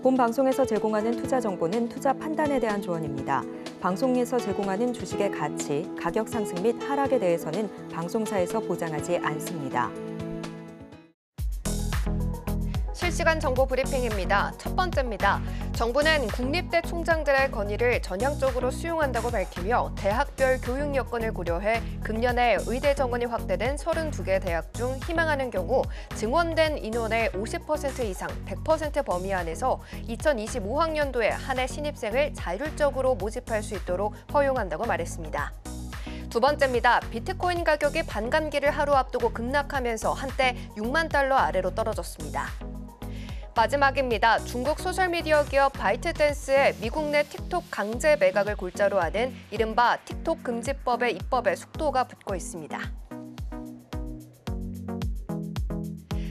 본 방송에서 제공하는 투자 정보는 투자 판단에 대한 조언입니다. 방송에서 제공하는 주식의 가치, 가격 상승 및 하락에 대해서는 방송사에서 보장하지 않습니다. 실시간 정보 브리핑입니다. 첫 번째입니다. 정부는 국립대 총장들의 건의를 전향적으로 수용한다고 밝히며 대학별 교육 여건을 고려해 금년에 의대 정원이 확대된 32개 대학 중 희망하는 경우 증원된 인원의 50% 이상 100% 범위 안에서 2025학년도에 한 해 신입생을 자율적으로 모집할 수 있도록 허용한다고 말했습니다. 두 번째입니다. 비트코인 가격이 반감기를 하루 앞두고 급락하면서 한때 6만 달러 아래로 떨어졌습니다. 마지막입니다. 중국 소셜미디어 기업 바이트댄스의 미국 내 틱톡 강제 매각을 골자로 하는 이른바 틱톡 금지법의 입법에 속도가 붙고 있습니다.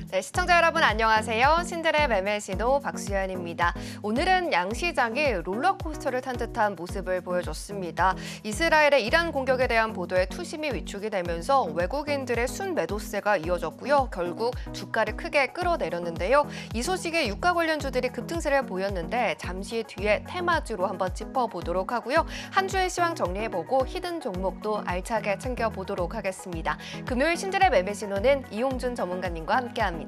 네, 시청자 여러분 안녕하세요. 신들의 매매신호 박수연입니다. 오늘은 양시장이 롤러코스터를 탄 듯한 모습을 보여줬습니다. 이스라엘의 이란 공격에 대한 보도에 투심이 위축이 되면서 외국인들의 순매도세가 이어졌고요. 결국 주가를 크게 끌어내렸는데요. 이 소식에 유가 관련주들이 급등세를 보였는데 잠시 뒤에 테마주로 한번 짚어보도록 하고요. 한 주의 시황 정리해보고 히든 종목도 알차게 챙겨보도록 하겠습니다. 금요일 신들의 매매신호는 이용준 전문가님과 함께합니다.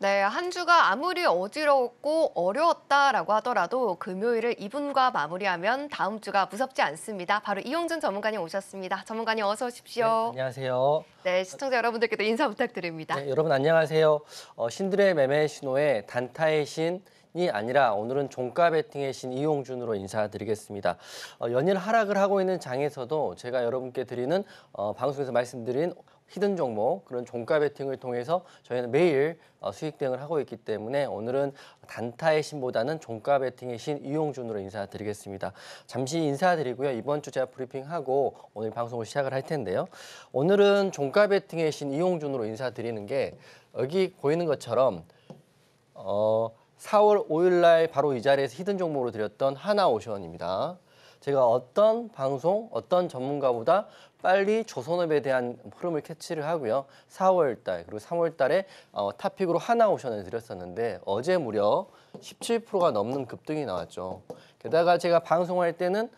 네, 한 주가 아무리 어지럽고 어려웠다라고 하더라도 금요일을 이분과 마무리하면 다음 주가 무섭지 않습니다. 바로 이용준 전문가님 오셨습니다. 전문가님 어서 오십시오. 네, 안녕하세요. 네, 시청자 여러분들께도 인사 부탁드립니다. 네, 여러분 안녕하세요. 신들의 매매 신호의 단타의 신이 아니라 오늘은 종가 베팅의 신 이용준으로 인사드리겠습니다. 연일 하락을 하고 있는 장에서도 제가 여러분께 드리는 방송에서 말씀드린 히든 종목, 그런 종가 베팅을 통해서 저희는 매일 수익 대응을 하고 있기 때문에 오늘은 단타의 신보다는 종가 베팅의 신 이용준으로 인사드리겠습니다. 잠시 인사드리고요. 이번 주 제가 브리핑하고 오늘 방송을 시작을 할 텐데요. 오늘은 종가 베팅의 신 이용준으로 인사드리는 게 여기 보이는 것처럼 4월 5일 날 바로 이 자리에서 히든 종목으로 드렸던 하나오션입니다. 제가 어떤 방송, 어떤 전문가보다 빨리 조선업에 대한 흐름을 캐치를 하고요. 4월 달 그리고 3월 달에 탑픽으로 하나오션을 드렸었는데 어제 무려 17%가 넘는 급등이 나왔죠. 게다가 제가 방송할 때는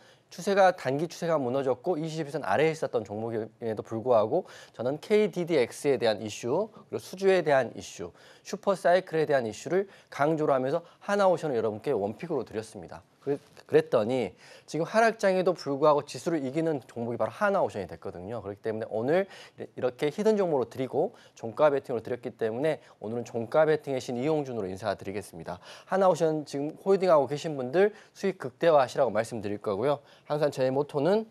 단기 추세가 무너졌고 22선 아래에 있었던 종목임에도 불구하고 저는 KDDX에 대한 이슈, 그리고 수주에 대한 이슈, 슈퍼사이클에 대한 이슈를 강조를 하면서 하나오션을 여러분께 원픽으로 드렸습니다. 그랬더니 지금 하락장에도 불구하고 지수를 이기는 종목이 바로 하나오션이 됐거든요. 그렇기 때문에 오늘 이렇게 히든 종목으로 드리고 종가 베팅으로 드렸기 때문에 오늘은 종가 베팅의 신 이용준으로 인사드리겠습니다. 하나오션 지금 홀딩하고 계신 분들 수익 극대화하시라고 말씀드릴 거고요. 항상 저의 모토는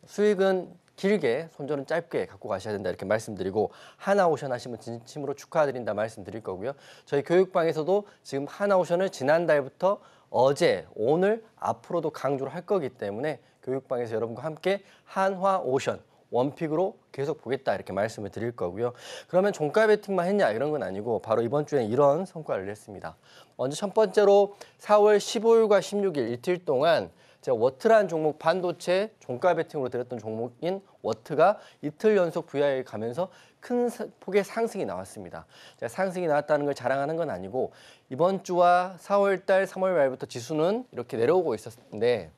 수익은 길게, 손절은 짧게 갖고 가셔야 된다 이렇게 말씀드리고 하나오션 하시면 진심으로 축하드린다 말씀드릴 거고요. 저희 교육방에서도 지금 하나오션을 지난달부터 어제, 오늘, 앞으로도 강조를 할 거기 때문에 교육방에서 여러분과 함께 한화오션 원픽으로 계속 보겠다 이렇게 말씀을 드릴 거고요. 그러면 종가 베팅만 했냐 이런 건 아니고 바로 이번 주에 이런 성과를 냈습니다. 먼저 첫 번째로 4월 15일과 16일 이틀 동안 제가 워트라는 종목 반도체 종가 베팅으로 드렸던 종목인 워트가 이틀 연속 VI를 가면서 큰 폭의 상승이 나왔습니다. 제가 상승이 나왔다는 걸 자랑하는 건 아니고 이번 주와 4월 달, 3월 말부터 지수는 이렇게 내려오고 있었는데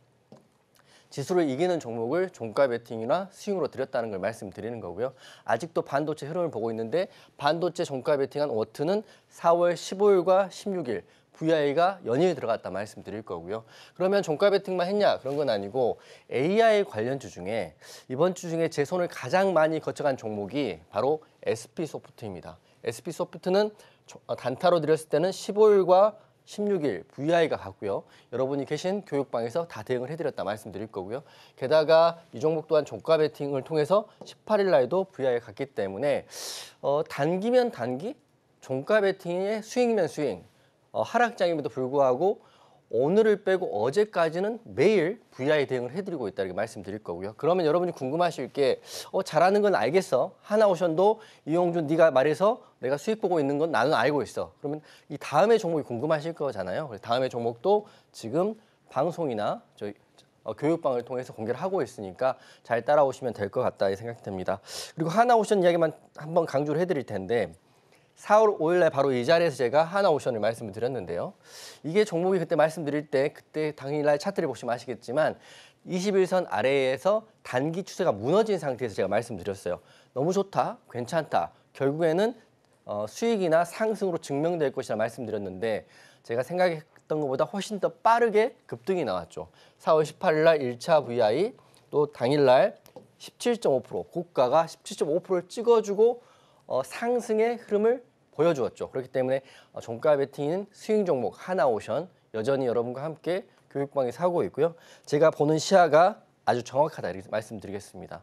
지수를 이기는 종목을 종가 베팅이나 스윙으로 드렸다는 걸 말씀드리는 거고요. 아직도 반도체 흐름을 보고 있는데 반도체 종가 베팅한 워트는 4월 15일과 16일 VI가 연이어 들어갔다 말씀드릴 거고요. 그러면 종가 베팅만 했냐? 그런 건 아니고 AI 관련주 중에 이번 주 중에 제 손을 가장 많이 거쳐간 종목이 바로 SP소프트입니다. SP소프트는 단타로 드렸을 때는 15일과 16일 VI가 가고요. 여러분이 계신 교육방에서 다 대응을 해드렸다 말씀드릴 거고요. 게다가 이 종목 또한 종가 베팅을 통해서 18일 날도 VI가 갔기 때문에 단기면 단기, 종가 베팅의 스윙이면 스윙, 하락장임에도 불구하고 오늘을 빼고 어제까지는 매일 VI 대응을 해드리고 있다 이렇게 말씀드릴 거고요. 그러면 여러분이 궁금하실 게 잘하는 건 알겠어. 하나오션도 이용준 네가 말해서 내가 수익 보고 있는 건 나는 알고 있어. 그러면 이 다음의 종목이 궁금하실 거잖아요. 다음의 종목도 지금 방송이나 저희 교육방을 통해서 공개를 하고 있으니까 잘 따라오시면 될 것 같다 이 생각이 듭니다. 그리고 하나오션 이야기만 한번 강조를 해드릴 텐데 4월 5일 날 바로 이 자리에서 제가 하나오션을 말씀을 드렸는데요. 이게 종목이 그때 말씀드릴 때 그때 당일날 차트를 보시면 아시겠지만 21선 아래에서 단기 추세가 무너진 상태에서 제가 말씀드렸어요. 너무 좋다, 괜찮다. 결국에는 수익이나 상승으로 증명될 것이라 말씀드렸는데 제가 생각했던 것보다 훨씬 더 빠르게 급등이 나왔죠. 4월 18일 날 1차 VI 또 당일날 17.5% 고가가 17.5%를 찍어주고 상승의 흐름을 보여주었죠. 그렇기 때문에 종가 베팅인 스윙 종목 하나오션 여전히 여러분과 함께 교육방에서 하고 있고요. 제가 보는 시야가 아주 정확하다 이렇게 말씀드리겠습니다.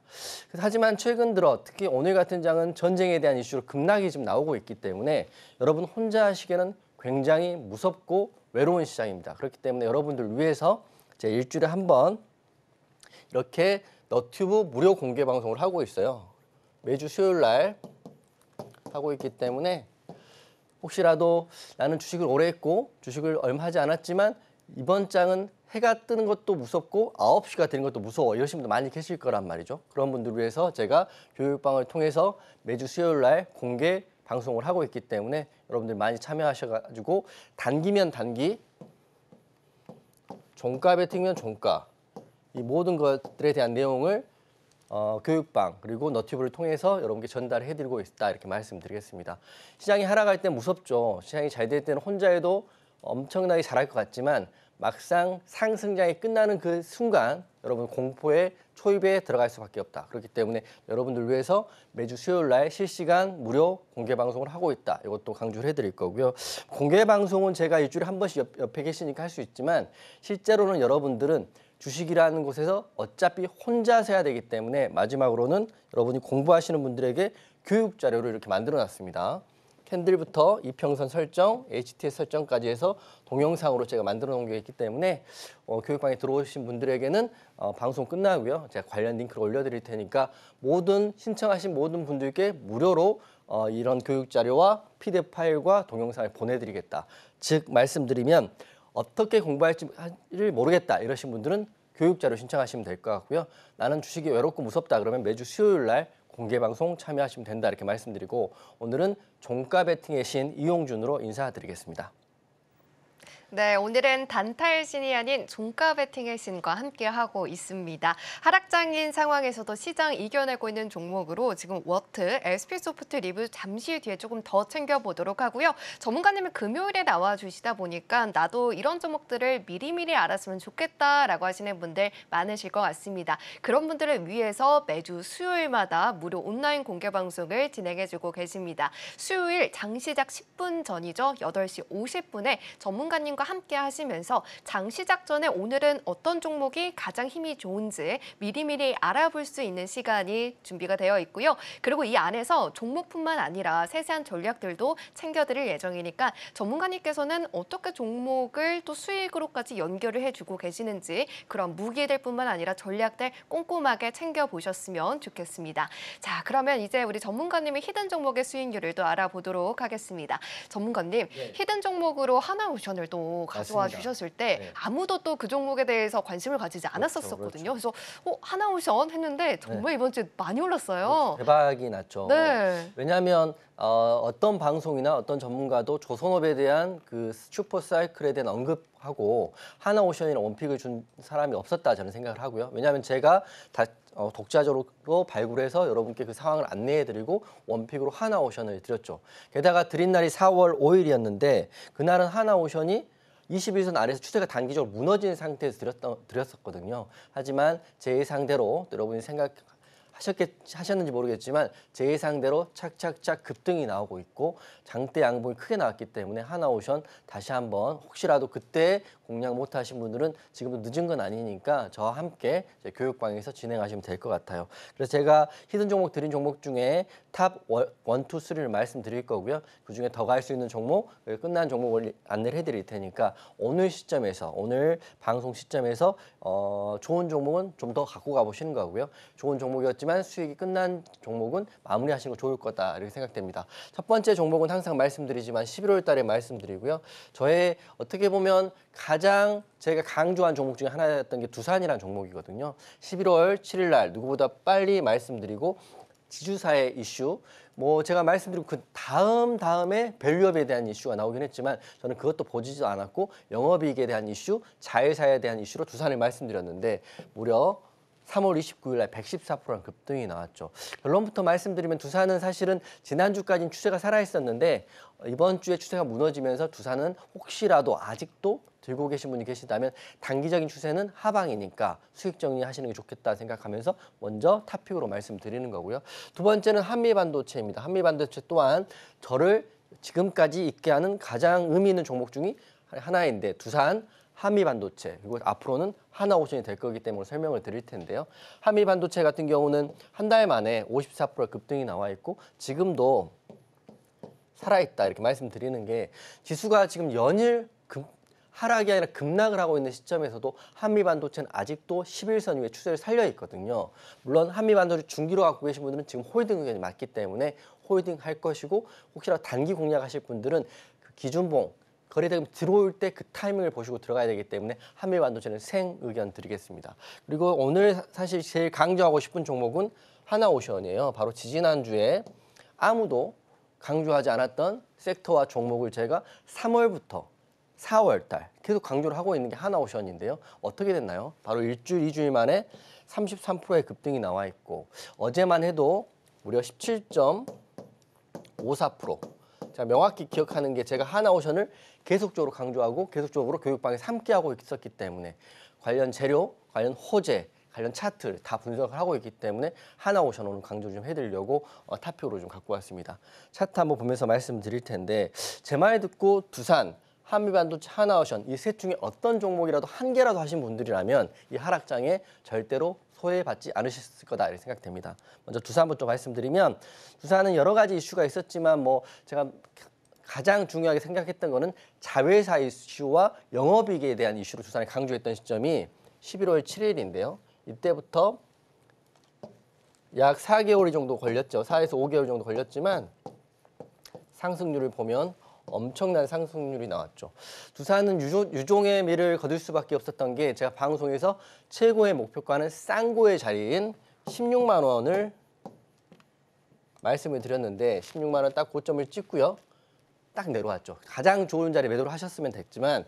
하지만 최근 들어 특히 오늘 같은 장은 전쟁에 대한 이슈로 급락이 좀 나오고 있기 때문에 여러분 혼자 하시기에는 굉장히 무섭고 외로운 시장입니다. 그렇기 때문에 여러분들 위해서 제가 일주일에 한 번 이렇게 너튜브 무료 공개 방송을 하고 있어요. 매주 수요일 날 하고 있기 때문에 혹시라도 나는 주식을 오래 했고 주식을 얼마 하지 않았지만 이번 장은 해가 뜨는 것도 무섭고 9시가 되는 것도 무서워 이러신 분들 많이 계실 거란 말이죠. 그런 분들을 위해서 제가 교육방을 통해서 매주 수요일 날 공개 방송을 하고 있기 때문에 여러분들 많이 참여하셔가지고 단기면 단기, 종가 베팅면 종가 이 모든 것들에 대한 내용을 교육방 그리고 너튜브를 통해서 여러분께 전달해드리고 있다 이렇게 말씀드리겠습니다. 시장이 하락할 때 무섭죠. 시장이 잘 될 때는 혼자 해도 엄청나게 잘할 것 같지만 막상 상승장이 끝나는 그 순간 여러분 공포의 초입에 들어갈 수밖에 없다. 그렇기 때문에 여러분들 위해서 매주 수요일 날 실시간 무료 공개 방송을 하고 있다. 이것도 강조를 해드릴 거고요. 공개 방송은 제가 일주일에 한 번씩 옆에 계시니까 할 수 있지만 실제로는 여러분들은 주식이라는 곳에서 어차피 혼자서 해야 되기 때문에 마지막으로는 여러분이 공부하시는 분들에게 교육 자료를 이렇게 만들어 놨습니다. 캔들부터 이평선 설정, HTS 설정까지 해서 동영상으로 제가 만들어 놓은 게 있기 때문에 교육방에 들어오신 분들에게는 방송 끝나고요. 제가 관련 링크를 올려드릴 테니까 신청하신 모든 분들께 무료로 이런 교육 자료와 PDF 파일과 동영상을 보내드리겠다. 즉 말씀드리면 어떻게 공부할지를 모르겠다 이러신 분들은 교육자료 신청하시면 될 것 같고요. 나는 주식이 외롭고 무섭다 그러면 매주 수요일 날 공개 방송 참여하시면 된다 이렇게 말씀드리고 오늘은 종가 베팅의 신 이용준으로 인사드리겠습니다. 네, 오늘은 단타의 신이 아닌 종가 베팅의 신과 함께하고 있습니다. 하락장인 상황에서도 시장 이겨내고 있는 종목으로 지금 워트, SP소프트 리뷰 잠시 뒤에 조금 더 챙겨보도록 하고요. 전문가님이 금요일에 나와주시다 보니까 나도 이런 종목들을 미리미리 알았으면 좋겠다라고 하시는 분들 많으실 것 같습니다. 그런 분들을 위해서 매주 수요일마다 무료 온라인 공개 방송을 진행해주고 계십니다. 수요일 장시작 10분 전이죠. 8시 50분에 전문가님과 함께 하시면서 장 시작 전에 오늘은 어떤 종목이 가장 힘이 좋은지 미리미리 알아볼 수 있는 시간이 준비가 되어 있고요. 그리고 이 안에서 종목뿐만 아니라 세세한 전략들도 챙겨드릴 예정이니까 전문가님께서는 어떻게 종목을 또 수익으로까지 연결을 해주고 계시는지 그런 무기들뿐만 아니라 전략들 꼼꼼하게 챙겨보셨으면 좋겠습니다. 자, 그러면 이제 우리 전문가님의 히든 종목의 수익률을 또 알아보도록 하겠습니다. 전문가님, 네. 히든 종목으로 하나오션을 또 가져와 맞습니다. 주셨을 때 네. 아무도 또 그 종목에 대해서 관심을 가지지 않았었거든요. 그렇죠. 그래서 하나오션 했는데 정말 이번 주에 많이 올랐어요. 대박이 났죠. 네. 왜냐하면 어떤 방송이나 어떤 전문가도 조선업에 대한 그 슈퍼 사이클에 대한 언급하고 하나오션이나 원픽을 준 사람이 없었다 저는 생각을 하고요. 왜냐하면 제가 다 독자적으로 발굴해서 여러분께 그 상황을 안내해드리고 원픽으로 하나오션을 드렸죠. 게다가 드린 날이 4월 5일이었는데 그날은 하나오션이 21선 아래에서 추세가 단기적으로 무너진 상태에서 드렸었거든요. 하지만 제 예상대로 여러분이 하셨는지 모르겠지만 제 예상대로 착착착 급등이 나오고 있고 장대 양봉이 크게 나왔기 때문에 하나오션 다시 한번 혹시라도 그때 공략 못하신 분들은 지금도 늦은 건 아니니까 저와 함께 교육방에서 진행하시면 될 것 같아요. 그래서 제가 히든 종목 드린 종목 중에 탑 1, 2, 3를 말씀드릴 거고요. 그중에 더 갈 수 있는 종목, 끝난 종목을 안내를 해드릴 테니까 오늘 시점에서, 오늘 방송 시점에서 좋은 종목은 좀 더 갖고 가보시는 거고요. 좋은 종목이었지만 수익이 끝난 종목은 마무리하시는 거 좋을 거다 이렇게 생각됩니다. 첫 번째 종목은 항상 말씀드리지만 11월 달에 말씀드리고요. 저의 어떻게 보면 가장 제가 강조한 종목 중에 하나였던 게 두산이라는 종목이거든요. 11월 7일 날 누구보다 빨리 말씀드리고 지주사의 이슈, 뭐 제가 말씀드린 그 다음에 밸류업에 대한 이슈가 나오긴 했지만 저는 그것도 보지도 않았고 영업이익에 대한 이슈, 자회사에 대한 이슈로 두산을 말씀드렸는데 무려 3월 29일 날 114%란 급등이 나왔죠. 결론부터 말씀드리면 두산은 사실은 지난주까지는 추세가 살아있었는데 이번 주에 추세가 무너지면서 두산은 혹시라도 아직도 들고 계신 분이 계시다면 단기적인 추세는 하방이니까 수익 정리하시는 게 좋겠다 생각하면서 먼저 탑픽으로 말씀드리는 거고요. 두 번째는 한미반도체입니다. 한미반도체 또한 저를 지금까지 있게 하는 가장 의미 있는 종목 중에 하나인데 두산, 한미반도체 그리고 앞으로는 하나오션이 될 거기 때문에 설명을 드릴 텐데요. 한미반도체 같은 경우는 한 달 만에 54% 급등이 나와 있고 지금도 살아있다 이렇게 말씀드리는 게 지수가 지금 연일 하락이 아니라 급락을 하고 있는 시점에서도 한미반도체는 아직도 11선 위에 추세를 살려 있거든요. 물론 한미반도체 중기로 갖고 계신 분들은 지금 홀딩 의견이 맞기 때문에 홀딩 할 것이고 혹시라도 단기 공략하실 분들은 그 기준봉 거래대금 들어올 때 그 타이밍을 보시고 들어가야 되기 때문에 한미반도체는 생 의견 드리겠습니다. 그리고 오늘 사실 제일 강조하고 싶은 종목은 하나오션이에요. 바로 지지난주에 아무도 강조하지 않았던 섹터와 종목을 제가 3월부터 4월 달 계속 강조를 하고 있는 게 하나오션인데요. 어떻게 됐나요? 바로 일주일, 2주일 만에 33%의 급등이 나와 있고 어제만 해도 무려 17.54%. 자, 명확히 기억하는 게 제가 하나오션을 계속적으로 강조하고 계속적으로 교육방에서 함께하고 있었기 때문에 관련 재료, 관련 호재, 관련 차트를 다 분석을 하고 있기 때문에 하나오션 오늘 강조 좀 해드리려고 탑픽으로 좀 갖고 왔습니다. 차트 한번 보면서 말씀드릴 텐데 제 말 듣고 두산, 한미반도체, 하나오션 이 셋 중에 어떤 종목이라도 한 개라도 하신 분들이라면 이 하락장에 절대로 소외받지 않으셨을 거다 이렇게 생각됩니다. 먼저 두산부터 말씀드리면 두산은 여러 가지 이슈가 있었지만 뭐 제가 가장 중요하게 생각했던 거는 자회사 이슈와 영업이익에 대한 이슈로 두산을 강조했던 시점이 11월 7일인데요. 이때부터 약 4개월 정도 걸렸죠. 4에서 5개월 정도 걸렸지만 상승률을 보면 엄청난 상승률이 나왔죠. 두산은 유종의 미를 거둘 수밖에 없었던 게 제가 방송에서 최고의 목표가는 쌍고의 자리인 16만 원을 말씀을 드렸는데 16만 원 딱 고점을 찍고요. 딱 내려왔죠. 가장 좋은 자리에 매도를 하셨으면 됐지만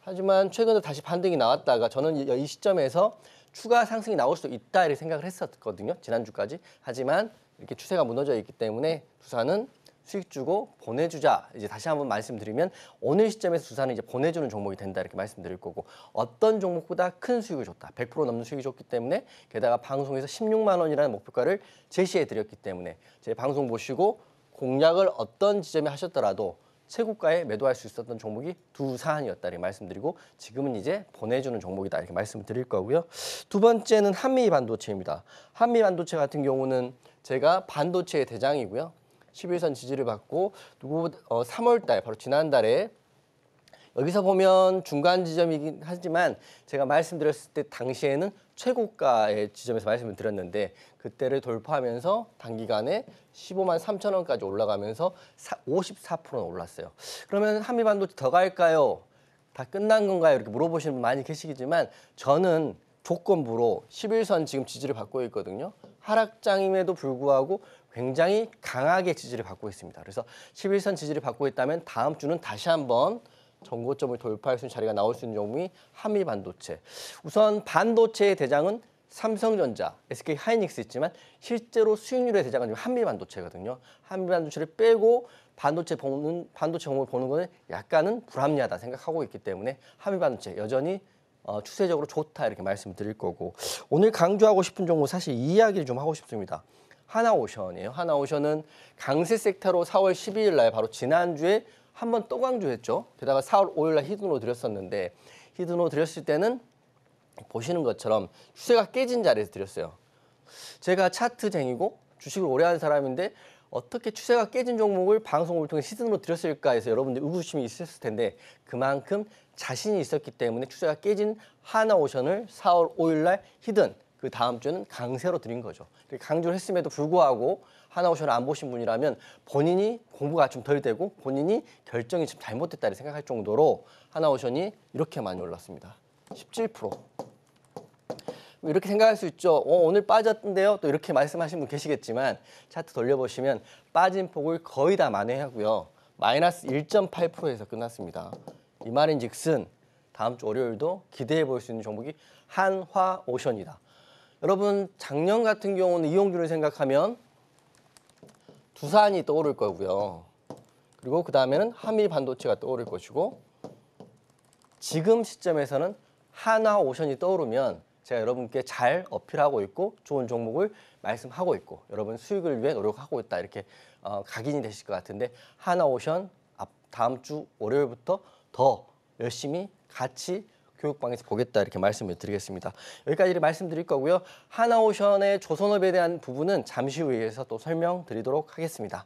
하지만 최근에 다시 반등이 나왔다가 저는 이 시점에서 추가 상승이 나올 수 있다 이렇게 생각을 했었거든요. 지난주까지. 하지만 이렇게 추세가 무너져 있기 때문에 두산은 수익 주고 보내주자. 이제 다시 한번 말씀드리면 오늘 시점에서 두산은 이제 보내주는 종목이 된다 이렇게 말씀드릴 거고 어떤 종목보다 큰 수익을 줬다. 100% 넘는 수익이 줬기 때문에 게다가 방송에서 16만 원이라는 목표가를 제시해 드렸기 때문에 제 방송 보시고 공략을 어떤 지점에 하셨더라도 최고가에 매도할 수 있었던 종목이 두산이었다 이렇게 말씀드리고 지금은 이제 보내주는 종목이다 이렇게 말씀드릴 거고요. 두 번째는 한미반도체입니다. 한미반도체 같은 경우는 제가 반도체의 대장이고요. 11선 지지를 받고 3월 달 바로 지난달에 여기서 보면 중간 지점이긴 하지만 제가 말씀드렸을 때 당시에는 최고가의 지점에서 말씀을 드렸는데 그때를 돌파하면서 단기간에 15만 3천 원까지 올라가면서 54%는 올랐어요. 그러면 한미반도체 더 갈까요? 다 끝난 건가요? 이렇게 물어보시는 분 많이 계시겠지만 저는 조건부로 11선 지금 지지를 받고 있거든요. 하락장임에도 불구하고 굉장히 강하게 지지를 받고 있습니다. 그래서 11선 지지를 받고 있다면 다음 주는 다시 한번 전고점을 돌파할 수 있는 자리가 나올 수 있는 종목이 한미반도체. 우선 반도체의 대장은 삼성전자, SK 하이닉스 있지만 실제로 수익률의 대장은 한미반도체거든요. 한미반도체를 빼고 반도체 종목을 보는 것은 약간은 불합리하다 생각하고 있기 때문에 한미반도체 여전히 추세적으로 좋다 이렇게 말씀드릴 거고 오늘 강조하고 싶은 종목 사실 이 이야기를 좀 하고 싶습니다. 하나오션이에요. 하나오션은 강세 섹터로 4월 12일 날 바로 지난주에 한 번 또 강조했죠. 게다가 4월 5일 날 히든으로 드렸었는데 히든으로 드렸을 때는 보시는 것처럼 추세가 깨진 자리에서 드렸어요. 제가 차트쟁이고 주식을 오래 하는 사람인데 어떻게 추세가 깨진 종목을 방송을 통해 시즌으로 드렸을까 해서 여러분들 의구심이 있었을 텐데 그만큼 자신이 있었기 때문에 추세가 깨진 하나오션을 4월 5일 날 히든 그 다음 주는 강세로 드린 거죠. 강조를 했음에도 불구하고 하나오션을 안 보신 분이라면 본인이 공부가 좀 덜 되고 본인이 결정이 좀 잘못됐다 생각할 정도로 하나오션이 이렇게 많이 올랐습니다. 17%. 이렇게 생각할 수 있죠. 오늘 빠졌던데요. 또 이렇게 말씀하시는 분 계시겠지만 차트 돌려보시면 빠진 폭을 거의 다 만회하고요. 마이너스 1.8%에서 끝났습니다. 이 말인즉슨 다음 주 월요일도 기대해 볼 수 있는 종목이 한화오션이다. 여러분 작년 같은 경우는 이용주를 생각하면 두산이 떠오를 거고요. 그리고 그 다음에는 한미반도체가 떠오를 것이고 지금 시점에서는 하나오션이 떠오르면 제가 여러분께 잘 어필하고 있고 좋은 종목을 말씀하고 있고 여러분 수익을 위해 노력하고 있다 이렇게 각인이 되실 것 같은데 하나오션 다음 주 월요일부터 더 열심히 같이 교육방에서 보겠다 이렇게 말씀을 드리겠습니다. 여기까지 말씀드릴 거고요. 하나오션의 조선업에 대한 부분은 잠시 후에서 또 설명드리도록 하겠습니다.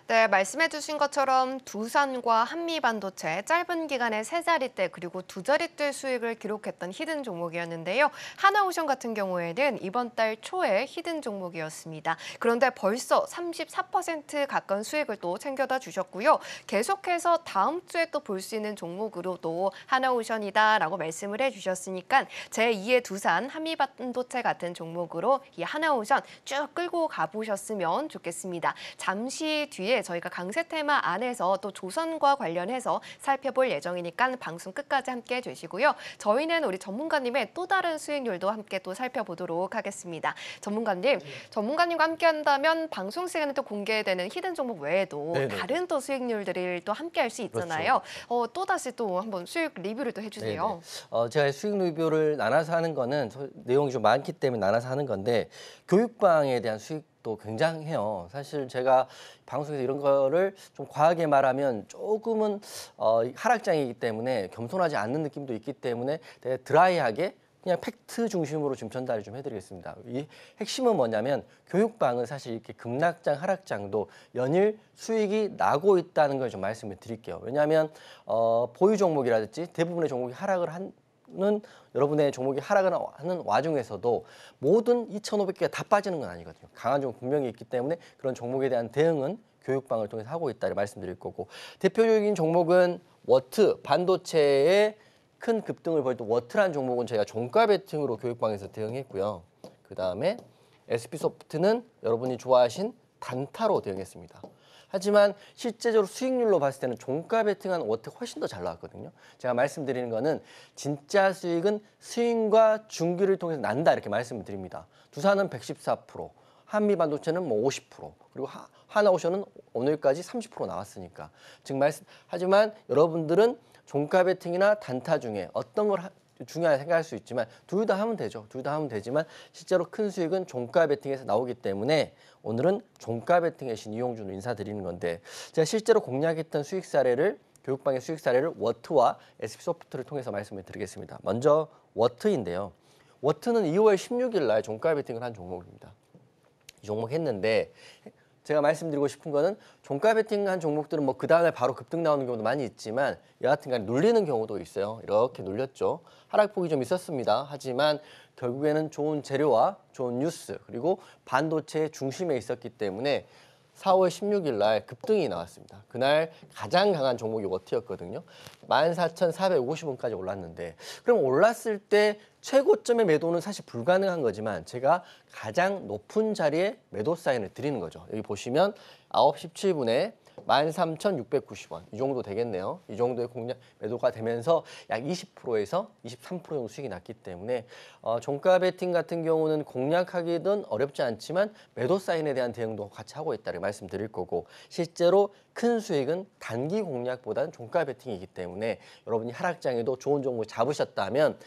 네, 말씀해 주신 것처럼 두산과 한미반도체 짧은 기간에 세 자릿대 그리고 두 자릿대 수익을 기록했던 히든 종목이었는데요. 하나오션 같은 경우에는 이번 달 초에 히든 종목이었습니다. 그런데 벌써 34% 가까운 수익을 또 챙겨다 주셨고요. 계속해서 다음 주에 또 볼 수 있는 종목으로도 하나오션이다라고 말씀을 해주셨으니까 제2의 두산, 한미반도체 같은 종목으로 이 하나오션 쭉 끌고 가보셨으면 좋겠습니다. 잠시 뒤에 저희가 강세 테마 안에서 또 조선과 관련해서 살펴볼 예정이니까 방송 끝까지 함께 해주시고요. 저희는 우리 전문가님의 또 다른 수익률도 함께 또 살펴보도록 하겠습니다. 전문가님과 함께 한다면 방송 시간에 또 공개되는 히든 종목 외에도 네네. 다른 또 수익률들을 또 함께 할 수 있잖아요. 그렇죠. 또 다시 또 한번 수익 리뷰를 또 해주세요. 제가 수익 리뷰를 나눠서 하는 거는 내용이 좀 많기 때문에 나눠서 하는 건데 교육방에 대한 수익도 굉장해요. 사실 제가 방송에서 이런 거를 좀 과하게 말하면 조금은 하락장이기 때문에 겸손하지 않는 느낌도 있기 때문에 되게 드라이하게 그냥 팩트 중심으로 좀 전달을 좀 해드리겠습니다. 이 핵심은 뭐냐면 교육방은 사실 이렇게 급락장, 하락장도 연일 수익이 나고 있다는 걸 좀 말씀을 드릴게요. 왜냐하면 보유 종목이라든지 대부분의 종목이 하락을 하는 여러분의 종목이 하락을 하는 와중에서도 모든 2,500개가 다 빠지는 건 아니거든요. 강한 종목 분명히 있기 때문에 그런 종목에 대한 대응은 교육방을 통해서 하고 있다를 말씀드릴 거고 대표적인 종목은 워트, 반도체의 큰 급등을 보였던 워트라는 종목은 저희가 종가 베팅으로 교육방에서 대응했고요. 그 다음에 SP소프트는 여러분이 좋아하신 단타로 대응했습니다. 하지만 실제적으로 수익률로 봤을 때는 종가 베팅한 워트 훨씬 더 잘 나왔거든요. 제가 말씀드리는 거는 진짜 수익은 스윙과 중기를 통해서 난다 이렇게 말씀을 드립니다. 두산은 114%, 한미반도체는 뭐 50%, 그리고 하나오션은 오늘까지 30% 나왔으니까. 하지만 여러분들은 종가 베팅이나 단타 중에 어떤 걸 중요하게 생각할 수 있지만 둘 다 하면 되죠. 둘 다 하면 되지만 실제로 큰 수익은 종가 베팅에서 나오기 때문에 오늘은 종가 베팅의 신 이용준으로 인사드리는 건데 제가 실제로 공략했던 수익 사례를 교육방의 수익 사례를 워트와 SP소프트를 통해서 말씀을 드리겠습니다. 먼저 워트인데요. 워트는 2월 16일 날 종가 베팅을 한 종목입니다. 이 종목 했는데 제가 말씀드리고 싶은 거는 종가 베팅한 종목들은 뭐 그 다음에 바로 급등 나오는 경우도 많이 있지만 여하튼 간에 눌리는 경우도 있어요. 이렇게 눌렸죠. 하락폭이 좀 있었습니다. 하지만 결국에는 좋은 재료와 좋은 뉴스 그리고 반도체의 중심에 있었기 때문에 4월 16일 날 급등이 나왔습니다. 그날 가장 강한 종목이 워트였거든요. 14,450원까지 올랐는데 그럼 올랐을 때 최고점의 매도는 사실 불가능한 거지만 제가 가장 높은 자리에 매도 사인을 드리는 거죠. 여기 보시면 9시 17분에 13,690원 이 정도 되겠네요. 이 정도의 공략 매도가 되면서 약 20%에서 23% 정도 수익이 났기 때문에 종가 베팅 같은 경우는 공략하기는 어렵지 않지만 매도 사인에 대한 대응도 같이 하고 있다고 말씀드릴 거고 실제로 큰 수익은 단기 공략보다는 종가 베팅이기 때문에 여러분이 하락장에도 좋은 종목 잡으셨다면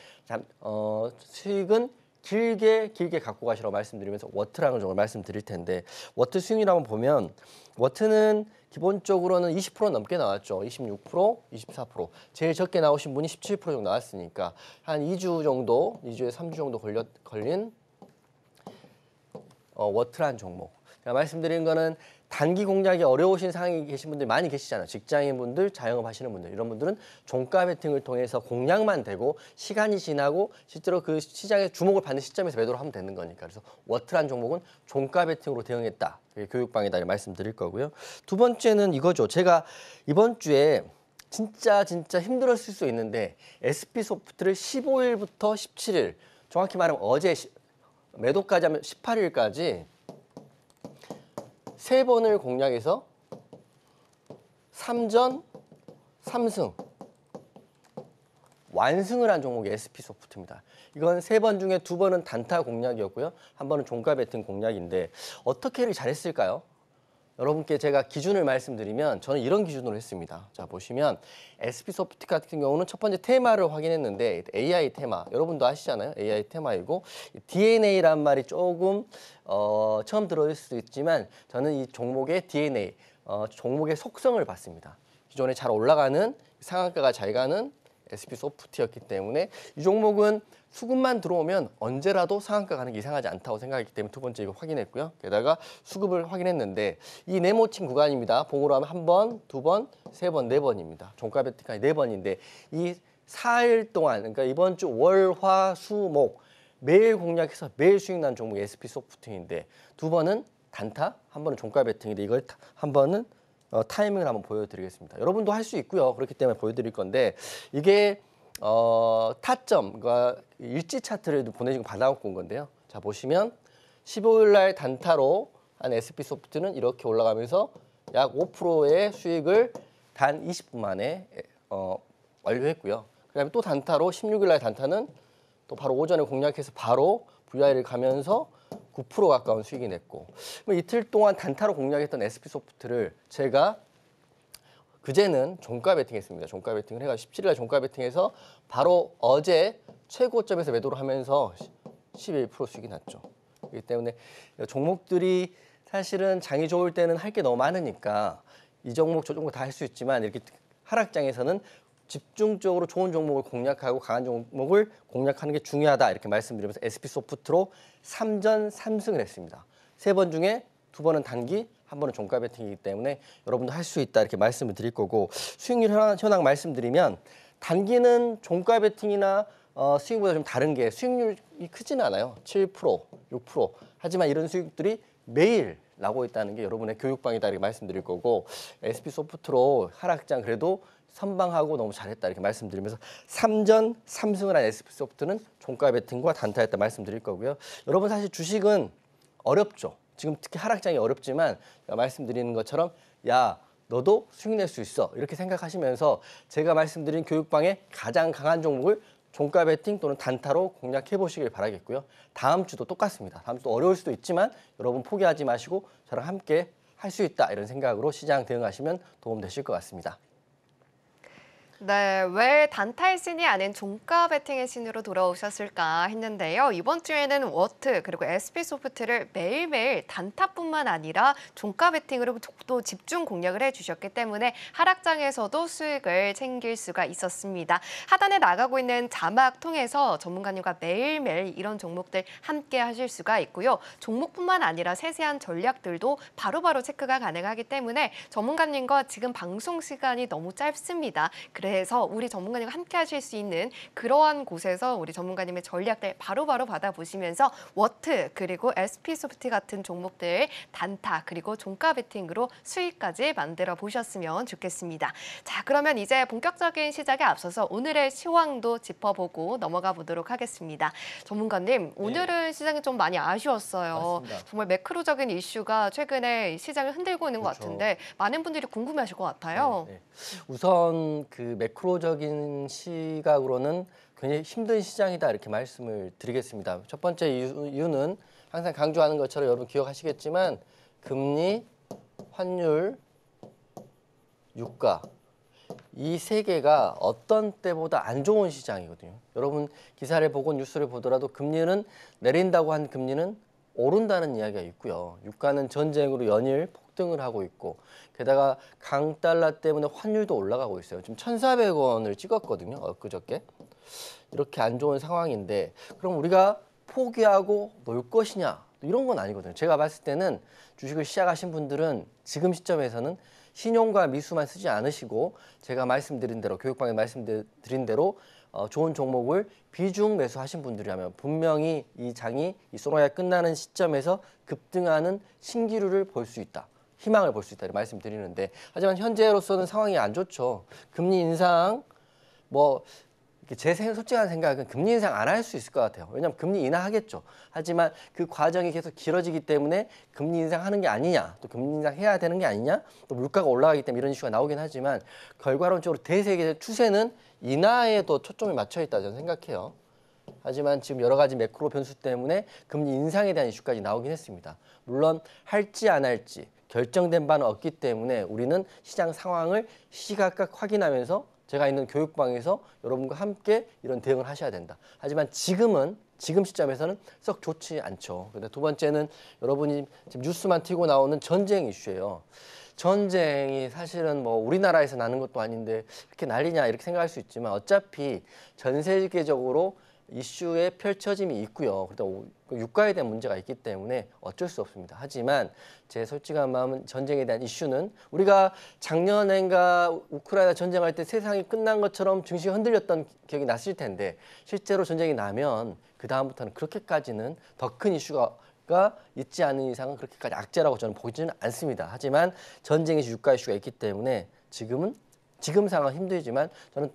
수익은 길게 갖고 가시라고 말씀드리면서 워트라는 종목을 말씀드릴 텐데 워트 수익률 한번 보면 워트는 기본적으로는 20% 넘게 나왔죠. 26%, 24%. 제일 적게 나오신 분이 17% 정도 나왔으니까 한 2주 정도, 2주에 3주 정도 걸린 워트라는 종목. 제가 말씀드린 거는 단기 공략이 어려우신 상황에 계신 분들 많이 계시잖아요. 직장인분들, 자영업 하시는 분들 이런 분들은 종가 베팅을 통해서 공략만 되고 시간이 지나고 실제로 그 시장에 주목을 받는 시점에서 매도를 하면 되는 거니까 그래서 워트라는 종목은 종가 베팅으로 대응했다. 그게 교육방이다 말씀드릴 거고요. 두 번째는 이거죠. 제가 이번 주에 진짜 힘들었을 수 있는데 SP소프트를 15일부터 17일 정확히 말하면 어제 매도까지 하면 18일까지 3번을 공략해서 3전 3승 완승을 한 종목이 SP소프트입니다. 이건 3번 중에 2번은 단타 공략이었고요. 1번은 종가 베팅 공략인데 어떻게 이렇게 잘했을까요? 여러분께 제가 기준을 말씀드리면 저는 이런 기준으로 했습니다. 자 보시면 SP소프트 같은 경우는 첫 번째 테마를 확인했는데 AI 테마 여러분도 아시잖아요. AI 테마이고 DNA란 말이 조금 처음 들어올 수도 있지만 저는 이 종목의 DNA 종목의 속성을 봤습니다. 기존에 잘 올라가는 상한가가 잘 가는 SP소프트였기 때문에 이 종목은 수급만 들어오면 언제라도 상한가 가는 게 이상하지 않다고 생각했기 때문에 두 번째 이거 확인했고요. 게다가 수급을 확인했는데 이 네모친 구간입니다. 봉으로 하면 1번, 2번, 3번, 4번입니다. 종가 베팅까지 4번인데 이 4일 동안 그러니까 이번 주 월, 화, 수, 목 매일 공략해서 매일 수익 난 종목이 SP소프트인데 2번은 단타, 1번은 종가 베팅인데 이걸 1번은 타이밍을 한번 보여드리겠습니다. 여러분도 할 수 있고요. 그렇기 때문에 보여드릴 건데 이게 타점, 그러니까 일지 차트를 보내지고 받아갖고 온 건데요. 자 보시면 15일 날 단타로 한 SP소프트는 이렇게 올라가면서 약 5%의 수익을 단 20분 만에 완료했고요. 그다음에 또 단타로 16일 날 단타는 또 바로 오전에 공략해서 바로 VI를 가면서 9% 가까운 수익이 냈고 이틀 동안 단타로 공략했던 SP소프트를 제가 그제는 종가 베팅했습니다. 종가 베팅을 해가지고 17일날 종가 베팅해서 바로 어제 최고점에서 매도를 하면서 11% 수익이 났죠. 그렇기 때문에 종목들이 사실은 장이 좋을 때는 할 게 너무 많으니까 이 종목 저 종목 다 할 수 있지만 이렇게 하락장에서는 집중적으로 좋은 종목을 공략하고 강한 종목을 공략하는 게 중요하다 이렇게 말씀드리면서 SP소프트로 3전 3승을 했습니다. 3번 중에 2번은 단기, 1번은 종가 베팅이기 때문에 여러분도 할 수 있다 이렇게 말씀을 드릴 거고 수익률 현황 말씀드리면 단기는 종가 베팅이나 수익보다 좀 다른 게 수익률이 크지는 않아요. 7%, 6% 하지만 이런 수익들이 매일 나고 있다는 게 여러분의 교육방이다 이렇게 말씀드릴 거고 SP소프트로 하락장 그래도 선방하고 너무 잘했다 이렇게 말씀드리면서 3전 3승을 한 SP소프트는 종가 베팅과 단타였다 말씀드릴 거고요. 여러분 사실 주식은 어렵죠. 지금 특히 하락장이 어렵지만 말씀드리는 것처럼 야 너도 수익 낼 수 있어 이렇게 생각하시면서 제가 말씀드린 교육방의 가장 강한 종목을 종가 베팅 또는 단타로 공략해 보시길 바라겠고요. 다음 주도 똑같습니다. 다음 주도 어려울 수도 있지만 여러분 포기하지 마시고 저랑 함께 할 수 있다 이런 생각으로 시장 대응하시면 도움 되실 것 같습니다. 네, 왜 단타의 신이 아닌 종가 베팅의 신으로 돌아오셨을까 했는데요. 이번 주에는 워트 그리고 SP소프트를 매일매일 단타뿐만 아니라 종가 베팅으로 또 집중 공략을 해주셨기 때문에 하락장에서도 수익을 챙길 수가 있었습니다. 하단에 나가고 있는 자막 통해서 전문가님과 매일매일 이런 종목들 함께 하실 수가 있고요. 종목뿐만 아니라 세세한 전략들도 바로바로 체크가 가능하기 때문에 전문가님과 지금 방송 시간이 너무 짧습니다. 그래서 대해서 우리 전문가님과 함께 하실 수 있는 그러한 곳에서 우리 전문가님의 전략들 바로바로 받아보시면서 워트 그리고 SP소프트 같은 종목들 단타 그리고 종가 베팅으로 수익까지 만들어 보셨으면 좋겠습니다. 자, 그러면 이제 본격적인 시작에 앞서서 오늘의 시황도 짚어보고 넘어가 보도록 하겠습니다. 전문가님, 오늘은 시장이 좀 많이 아쉬웠어요. 맞습니다. 정말 매크로적인 이슈가 최근에 시장을 흔들고 있는 것 그렇죠. 같은데 많은 분들이 궁금해하실 것 같아요. 네. 우선 그 매크로적인 시각으로는 굉장히 힘든 시장이다 이렇게 말씀을 드리겠습니다. 첫 번째 이유는 항상 강조하는 것처럼 여러분 기억하시겠지만 금리, 환율, 유가 이 세 개가 어떤 때보다 안 좋은 시장이거든요. 여러분 기사를 보고 뉴스를 보더라도 금리는 내린다고 한 금리는 오른다는 이야기가 있고요. 유가는 전쟁으로 연일 폭등을 하고 있고 게다가 강달러 때문에 환율도 올라가고 있어요. 지금 1,400원을 찍었거든요. 엊그저께. 이렇게 안 좋은 상황인데 그럼 우리가 포기하고 놀 것이냐? 이런 건 아니거든요. 제가 봤을 때는 주식을 시작하신 분들은 지금 시점에서는 신용과 미수만 쓰지 않으시고 제가 말씀드린 대로 교육방에 말씀드린 대로 좋은 종목을 비중 매수하신 분들이라면 분명히 이 장이 이 소나기가 끝나는 시점에서 급등하는 신기루를 볼 수 있다. 희망을 볼 수 있다. 이렇게 말씀드리는데 하지만 현재로서는 상황이 안 좋죠. 금리 인상 제 솔직한 생각은 금리 인상 안 할 수 있을 것 같아요. 왜냐하면 금리 인하하겠죠. 하지만 그 과정이 계속 길어지기 때문에 금리 인상하는 게 아니냐, 또 금리 인상해야 되는 게 아니냐, 또 물가가 올라가기 때문에 이런 이슈가 나오긴 하지만 결과론적으로 대세계의 추세는 인하에 더 초점이 맞춰 있다 저는 생각해요. 하지만 지금 여러 가지 매크로 변수 때문에 금리 인상에 대한 이슈까지 나오긴 했습니다. 물론 할지 안 할지 결정된 바는 없기 때문에 우리는 시장 상황을 시시각각 확인하면서 제가 있는 교육방에서 여러분과 함께 이런 대응을 하셔야 된다. 하지만 지금 시점에서는 썩 좋지 않죠. 근데 두 번째는 여러분이 지금 뉴스만 튀고 나오는 전쟁 이슈예요. 전쟁이 사실은 우리나라에서 나는 것도 아닌데 이렇게 난리냐 이렇게 생각할 수 있지만 어차피 전 세계적으로 이슈의 펼쳐짐이 있고요. 그래도 유가에 대한 문제가 있기 때문에 어쩔 수 없습니다. 하지만 제 솔직한 마음은 전쟁에 대한 이슈는 우리가 작년엔가 우크라이나 전쟁할 때 세상이 끝난 것처럼 증시가 흔들렸던 기억이 났을 텐데 실제로 전쟁이 나면 그 다음부터는 그렇게까지는 더 큰 이슈가 있지 않은 이상은 그렇게까지 악재라고 저는 보지는 않습니다. 하지만 전쟁 이슈, 유가 이슈가 있기 때문에 지금 상황은 힘들지만 저는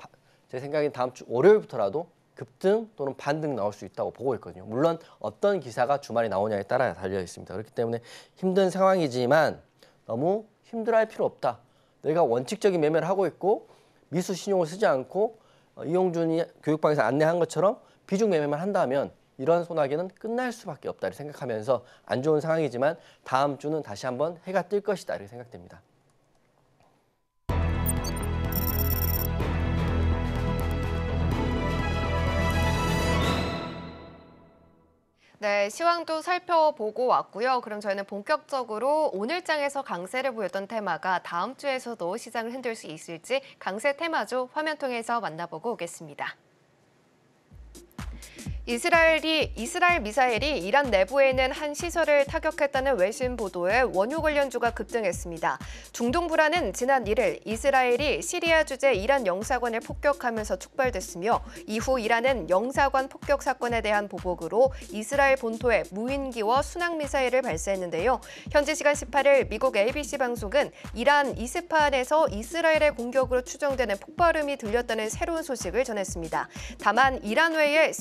제 생각엔 다음 주 월요일부터라도 급등 또는 반등 나올 수 있다고 보고 있거든요. 물론 어떤 기사가 주말에 나오냐에 따라 달려 있습니다. 그렇기 때문에 힘든 상황이지만 너무 힘들어할 필요 없다. 내가 원칙적인 매매를 하고 있고 미수 신용을 쓰지 않고 이용준이 교육방에서 안내한 것처럼 비중 매매만 한다면 이런 소나기는 끝날 수밖에 없다 이렇게 생각하면서 안 좋은 상황이지만 다음 주는 다시 한번 해가 뜰 것이다 이렇게 생각됩니다. 네, 시황도 살펴보고 왔고요. 그럼 저희는 본격적으로 오늘 장에서 강세를 보였던 테마가 다음 주에서도 시장을 흔들 수 있을지 강세 테마주 화면 통해서 만나보고 오겠습니다. 이스라엘 미사일이 이란 내부에 있는 한 시설을 타격했다는 외신 보도에 원유 관련주가 급등했습니다. 중동 불안은 지난 1일 이스라엘이 시리아 주재 이란 영사관을 폭격하면서 촉발됐으며 이후 이란은 영사관 폭격 사건에 대한 보복으로 이스라엘 본토에 무인기와 순항미사일을 발사했는데요. 현지 시간 18일 미국 ABC 방송은 이란 이스파한에서 이스라엘의 공격으로 추정되는 폭발음이 들렸다는 새로운 소식을 전했습니다. 다만 이란 외에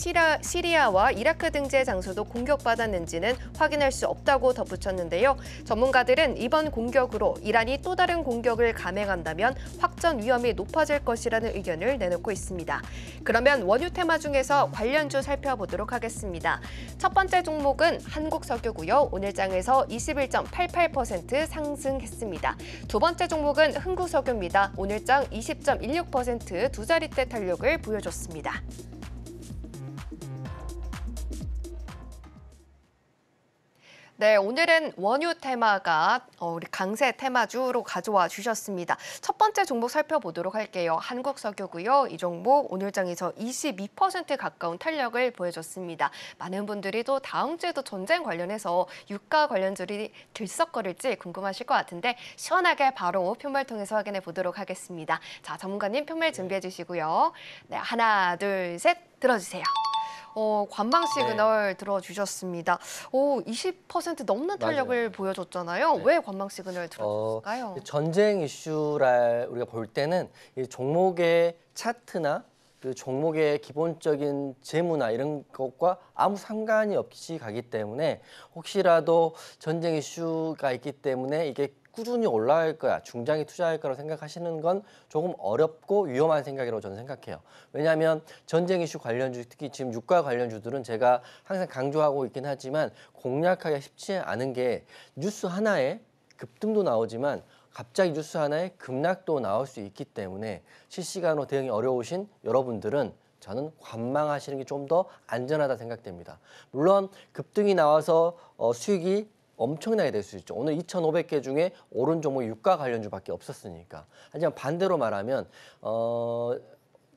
시리아와 이라크 등지의 장소도 공격받았는지는 확인할 수 없다고 덧붙였는데요. 전문가들은 이번 공격으로 이란이 또 다른 공격을 감행한다면 확전 위험이 높아질 것이라는 의견을 내놓고 있습니다. 그러면 원유 테마 중에서 관련주 살펴보도록 하겠습니다. 첫 번째 종목은 한국석유고요. 오늘 장에서 21.88% 상승했습니다. 두 번째 종목은 흥구석유입니다. 오늘 장 20.16% 두 자릿대 탄력을 보여줬습니다. 네, 오늘은 원유 테마가 우리 강세 테마주로 가져와 주셨습니다. 첫 번째 종목 살펴보도록 할게요. 한국석유고요. 이 종목 오늘 장에서 22% 가까운 탄력을 보여줬습니다. 많은 분들이 또 다음 주에도 전쟁 관련해서 유가 관련주들이 들썩거릴지 궁금하실 것 같은데 시원하게 바로 표물 통해서 확인해 보도록 하겠습니다. 자, 전문가님 표물 준비해 주시고요. 네, 하나, 둘, 셋 들어주세요. 관망 시그널 들어주셨습니다. 20% 넘는 탄력을 맞아요. 보여줬잖아요. 네. 왜 관망 시그널 들어줬을까요? 전쟁 이슈라 우리가 볼 때는 이 종목의 차트나 그 종목의 기본적인 재무나 이런 것과 아무 상관이 없이 가기 때문에 혹시라도 전쟁 이슈가 있기 때문에 이게 꾸준히 올라갈 거야, 중장기 투자할 거라고 생각하시는 건 조금 어렵고 위험한 생각이라고 저는 생각해요. 왜냐하면 전쟁 이슈 관련주, 특히 지금 유가 관련주들은 제가 항상 강조하고 있긴 하지만 공략하기가 쉽지 않은 게 뉴스 하나에 급등도 나오지만 갑자기 뉴스 하나에 급락도 나올 수 있기 때문에 실시간으로 대응이 어려우신 여러분들은 저는 관망하시는 게 좀 더 안전하다 생각됩니다. 물론 급등이 나와서 수익이 엄청나게 될 수 있죠. 오늘 2,500개 중에 오른 종목이 유가 관련주밖에 없었으니까. 하지만 반대로 말하면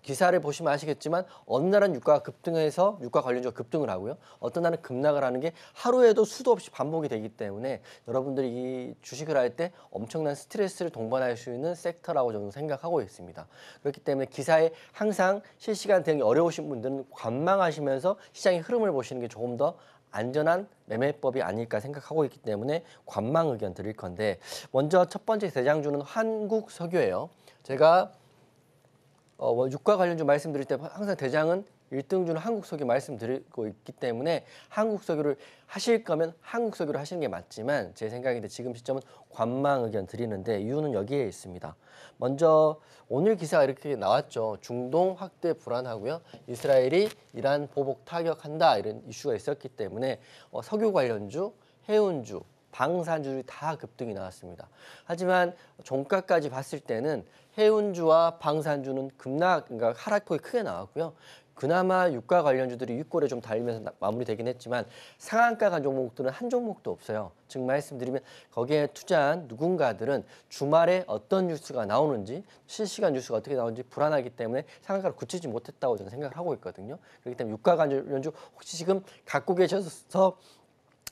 기사를 보시면 아시겠지만 어느 날은 유가가 급등해서 유가 관련주가 급등을 하고요. 어떤 날은 급락을 하는 게 하루에도 수도 없이 반복이 되기 때문에 여러분들이 이 주식을 할 때 엄청난 스트레스를 동반할 수 있는 섹터라고 저는 생각하고 있습니다. 그렇기 때문에 기사에 항상 실시간 대응이 어려우신 분들은 관망하시면서 시장의 흐름을 보시는 게 조금 더 안전한 매매법이 아닐까 생각하고 있기 때문에 관망 의견 드릴 건데 먼저 첫 번째 대장주는 한국석유예요. 제가 유가 관련주 말씀드릴 때 항상 대장은 1등주는 한국석유 말씀드리고 있기 때문에 한국석유를 하실 거면 한국석유를 하시는 게 맞지만 제 생각인데 지금 시점은 관망 의견 드리는데 이유는 여기에 있습니다. 먼저 오늘 기사가 이렇게 나왔죠. 중동 확대 불안하고요. 이스라엘이 이란 보복 타격한다 이런 이슈가 있었기 때문에 석유 관련주, 해운주, 방산주들이 다 급등이 나왔습니다. 하지만 종가까지 봤을 때는 해운주와 방산주는 그러니까 하락폭이 크게 나왔고요. 그나마 유가 관련주들이 윗골에 좀 달리면서 마무리되긴 했지만 상한가 간 종목들은 한 종목도 없어요. 즉 말씀드리면 거기에 투자한 누군가들은 주말에 어떤 뉴스가 나오는지 실시간 뉴스가 어떻게 나오는지 불안하기 때문에 상한가를 굳히지 못했다고 저는 생각을 하고 있거든요. 그렇기 때문에 유가 관련주 혹시 지금 갖고 계셔서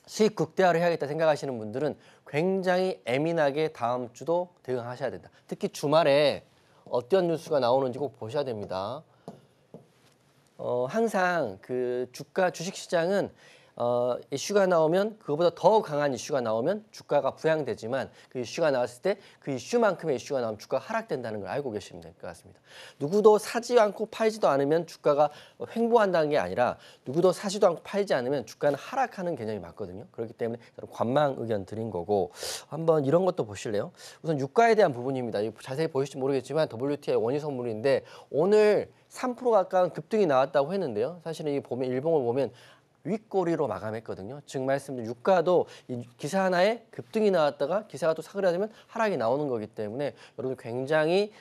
수익 극대화를 해야겠다 생각하시는 분들은 굉장히 예민하게 다음 주도 대응하셔야 된다. 특히 주말에 어떤 뉴스가 나오는지 꼭 보셔야 됩니다. 항상 그 주식 시장은 이슈가 나오면 그거보다 더 강한 이슈가 나오면 주가가 부양되지만 그 이슈가 나왔을 때 그 이슈만큼의 이슈가 나오면 주가가 하락된다는 걸 알고 계시면 될 것 같습니다. 누구도 사지 않고 팔지도 않으면 주가가 횡보한다는 게 아니라 누구도 사지도 않고 팔지 않으면 주가는 하락하는 개념이 맞거든요. 그렇기 때문에 관망 의견 드린 거고 한번 이런 것도 보실래요? 우선 유가에 대한 부분입니다. 자세히 보실지 모르겠지만 WTI 원유 선물인데 오늘 3% 가까운 급등이 나왔다고 했는데요. 사실은 이 보면 일봉을 보면 윗꼬리로 마감했거든요. 즉 말씀드린 유가도 이 기사 하나에 급등이 나왔다가 기사가 또 사그라들면 하락이 나오는 거기 때문에 여러분 굉장히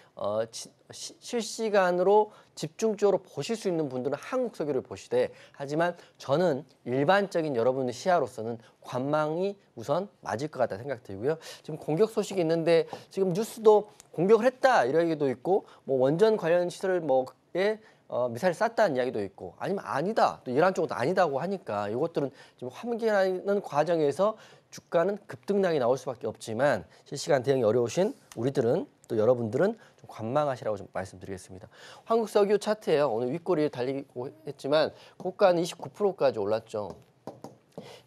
실시간으로 집중적으로 보실 수 있는 분들은 한국석유를 보시되 하지만 저는 일반적인 여러분의 시야로서는 관망이 우선 맞을 것 같다 생각 들고요. 지금 공격 소식이 있는데 지금 뉴스도 공격을 했다 이런 얘기도 있고 뭐 원전 관련 시설 뭐에 미사일 쐈다는 이야기도 있고 아니면 아니다 또 이란 쪽은 아니다고 하니까 이것들은 지금 확인하는 과정에서 주가는 급등락이 나올 수밖에 없지만 실시간 대응이 어려우신 우리들은 또 여러분들은 좀 관망하시라고 좀 말씀드리겠습니다. 한국석유 차트예요. 오늘 윗꼬리에 달리고 했지만 고가는 29%까지 올랐죠.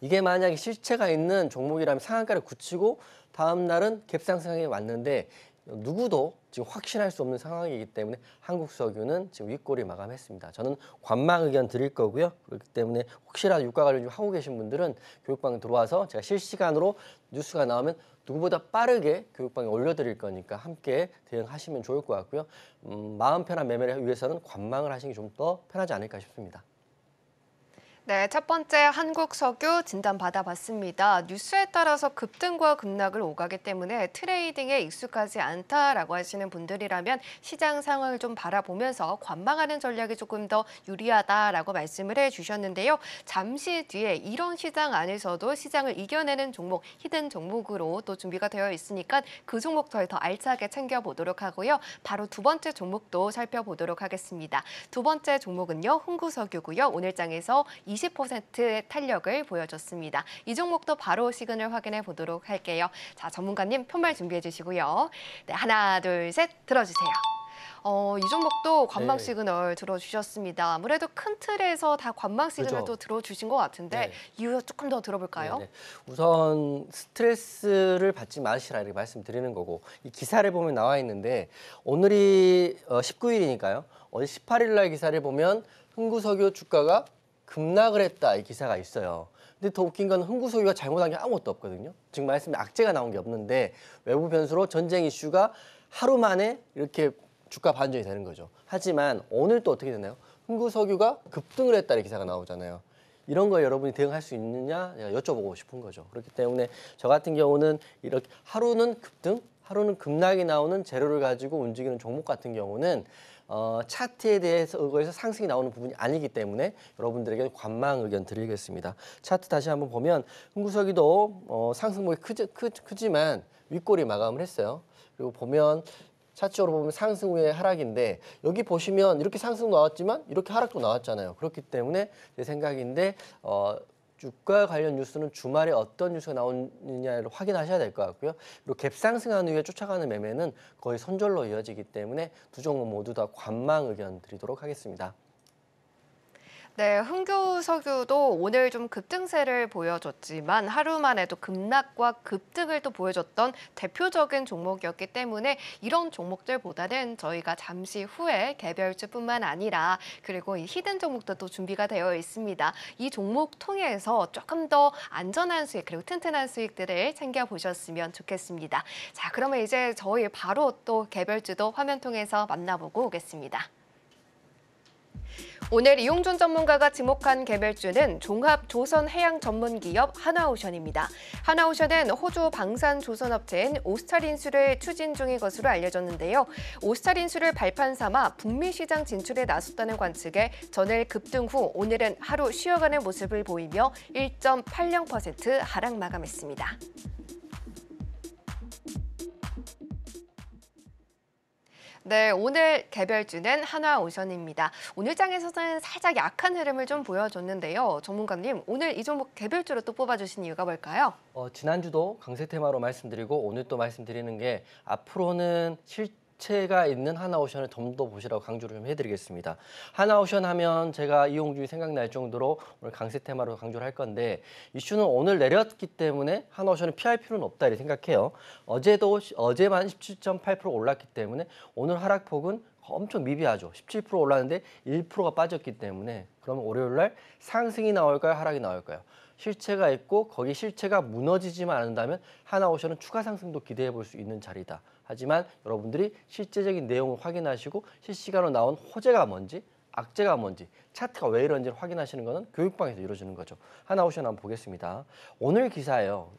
이게 만약에 실체가 있는 종목이라면 상한가를 굳히고 다음 날은 갭상승에 왔는데 누구도 지금 확신할 수 없는 상황이기 때문에 한국석유는 지금 윗꼬리 마감했습니다. 저는 관망 의견 드릴 거고요. 그렇기 때문에 혹시라도 유가 관련 하고 계신 분들은 교육방 들어와서 제가 실시간으로 뉴스가 나오면 누구보다 빠르게 교육방에 올려드릴 거니까 함께 대응하시면 좋을 것 같고요. 마음 편한 매매를 위해서는 관망을 하시는 게 좀 더 편하지 않을까 싶습니다. 네, 첫 번째 한국석유 진단 받아봤습니다. 뉴스에 따라서 급등과 급락을 오가기 때문에 트레이딩에 익숙하지 않다라고 하시는 분들이라면 시장 상황을 좀 바라보면서 관망하는 전략이 조금 더 유리하다라고 말씀을 해주셨는데요. 잠시 뒤에 이런 시장 안에서도 시장을 이겨내는 종목, 히든 종목으로 또 준비가 되어 있으니까 그 종목 더 알차게 챙겨보도록 하고요. 바로 두 번째 종목도 살펴보도록 하겠습니다. 두 번째 종목은요, 흥구석유고요. 오늘 장에서 20%의 탄력을 보여줬습니다. 이 종목도 바로 시그널 확인해 보도록 할게요. 자, 전문가님 편말 준비해 주시고요. 네, 하나, 둘, 셋 들어주세요. 이 종목도 관망 네. 시그널 들어주셨습니다. 아무래도 큰 틀에서 다 관망 시그널도 그죠. 들어주신 것 같은데 네. 이유 조금 더 들어볼까요? 네네. 우선 스트레스를 받지 마시라 이렇게 말씀드리는 거고 이 기사를 보면 나와 있는데 오늘이 19일이니까요. 어제 18일 날 기사를 보면 흥구석유 주가가 급락을 했다 이 기사가 있어요. 근데 더 웃긴 건 흥구석유가 잘못한 게 아무것도 없거든요. 지금 말씀에 악재가 나온 게 없는데 외부 변수로 전쟁 이슈가 하루 만에 이렇게 주가 반전이 되는 거죠. 하지만 오늘 또 어떻게 되나요? 흥구석유가 급등을 했다 이 기사가 나오잖아요. 이런 거 여러분이 대응할 수 있느냐 제가 여쭤보고 싶은 거죠. 그렇기 때문에 저 같은 경우는 이렇게 하루는 급등, 하루는 급락이 나오는 재료를 가지고 움직이는 종목 같은 경우는 차트에 대해서 의거해서 상승이 나오는 부분이 아니기 때문에 여러분들에게 관망 의견 드리겠습니다. 차트 다시 한번 보면 흥구석유도 상승폭이 크지만 윗골이 마감을 했어요. 그리고 보면 차트적으로 보면 상승 후에 하락인데 여기 보시면 이렇게 상승 나왔지만 이렇게 하락도 나왔잖아요. 그렇기 때문에 제 생각인데 주가 관련 뉴스는 주말에 어떤 뉴스가 나오느냐를 확인하셔야 될 것 같고요. 그리고 갭 상승한 후에 쫓아가는 매매는 거의 손절로 이어지기 때문에 두 종목 모두 다 관망 의견 드리도록 하겠습니다. 네, 흥구석유도 오늘 좀 급등세를 보여줬지만 하루 만에도 급락과 급등을 또 보여줬던 대표적인 종목이었기 때문에 이런 종목들보다는 저희가 잠시 후에 개별주뿐만 아니라 그리고 이 히든 종목도 또 준비가 되어 있습니다. 이 종목 통해서 조금 더 안전한 수익 그리고 튼튼한 수익들을 챙겨보셨으면 좋겠습니다. 자, 그러면 이제 저희 바로 또 개별주도 화면 통해서 만나보고 오겠습니다. 오늘 이용준 전문가가 지목한 개별주는 종합 조선 해양 전문 기업 하나오션입니다. 하나오션은 호주 방산 조선업체인 오스탈인수를 추진 중인 것으로 알려졌는데요. 오스탈인수를 발판 삼아 북미 시장 진출에 나섰다는 관측에 전일 급등 후 오늘은 하루 쉬어가는 모습을 보이며 1.80% 하락 마감했습니다. 네, 오늘 개별주는 하나오션입니다. 오늘 장에서는 살짝 약한 흐름을 좀 보여줬는데요. 전문가님, 오늘 이 종목 개별주로 또 뽑아주신 이유가 뭘까요? 지난주도 강세 테마로 말씀드리고 오늘 또 말씀드리는 게 앞으로는 실체가 있는 하나오션을 좀 더 보시라고 강조를 좀 해드리겠습니다. 하나오션 하면 제가 이용준이 생각날 정도로 오늘 강세 테마로 강조를 할 건데 이슈는 오늘 내렸기 때문에 하나오션을 피할 필요는 없다 이렇게 생각해요. 어제만 17.8% 올랐기 때문에 오늘 하락폭은 엄청 미비하죠. 17% 올랐는데 1%가 빠졌기 때문에 그러면 월요일 날 상승이 나올까요? 하락이 나올까요? 실체가 있고 거기 실체가 무너지지만 않는다면 하나오션은 추가 상승도 기대해 볼 수 있는 자리다. 하지만 여러분들이 실제적인 내용을 확인하시고 실시간으로 나온 호재가 뭔지 악재가 뭔지 차트가 왜 이런지를 확인하시는 것은 교육방에서 이루어지는 거죠. 하나오션 한번 보겠습니다. 오늘 기사예요.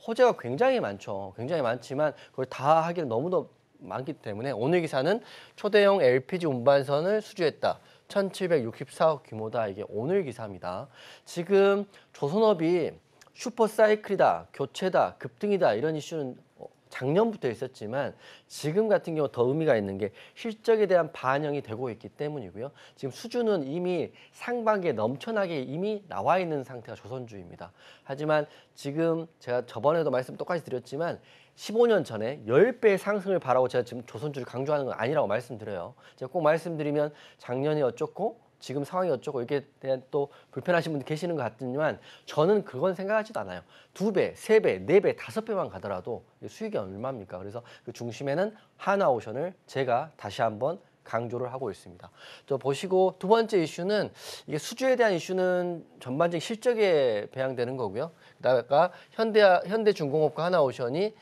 호재가 굉장히 많죠. 굉장히 많지만 그걸 다 하기는 너무도 많기 때문에 오늘 기사는 초대형 LPG 운반선을 수주했다. 1764억 규모다. 이게 오늘 기사입니다. 지금 조선업이 슈퍼사이클이다, 교체다, 급등이다 이런 이슈는 작년부터 있었지만 지금 같은 경우 더 의미가 있는 게 실적에 대한 반영이 되고 있기 때문이고요. 지금 수주는 이미 상반기에 넘쳐나게 이미 나와 있는 상태가 조선주입니다. 하지만 지금 제가 저번에도 말씀 똑같이 드렸지만 15년 전에 10배의 상승을 바라고 제가 지금 조선주를 강조하는 건 아니라고 말씀드려요. 제가 꼭 말씀드리면 작년이 어쩌고 지금 상황이 어쩌고 이게 대한 또 불편하신 분들 계시는 것 같지만 저는 그건 생각하지도 않아요. 2배, 3배, 4배, 5배만 가더라도 수익이 얼마입니까? 그래서 그 중심에는 하나오션을 제가 다시 한번 강조를 하고 있습니다. 또 보시고 두 번째 이슈는 이게 수주에 대한 이슈는 전반적인 실적에 배양되는 거고요. 그다가 현대중공업과 하나오션이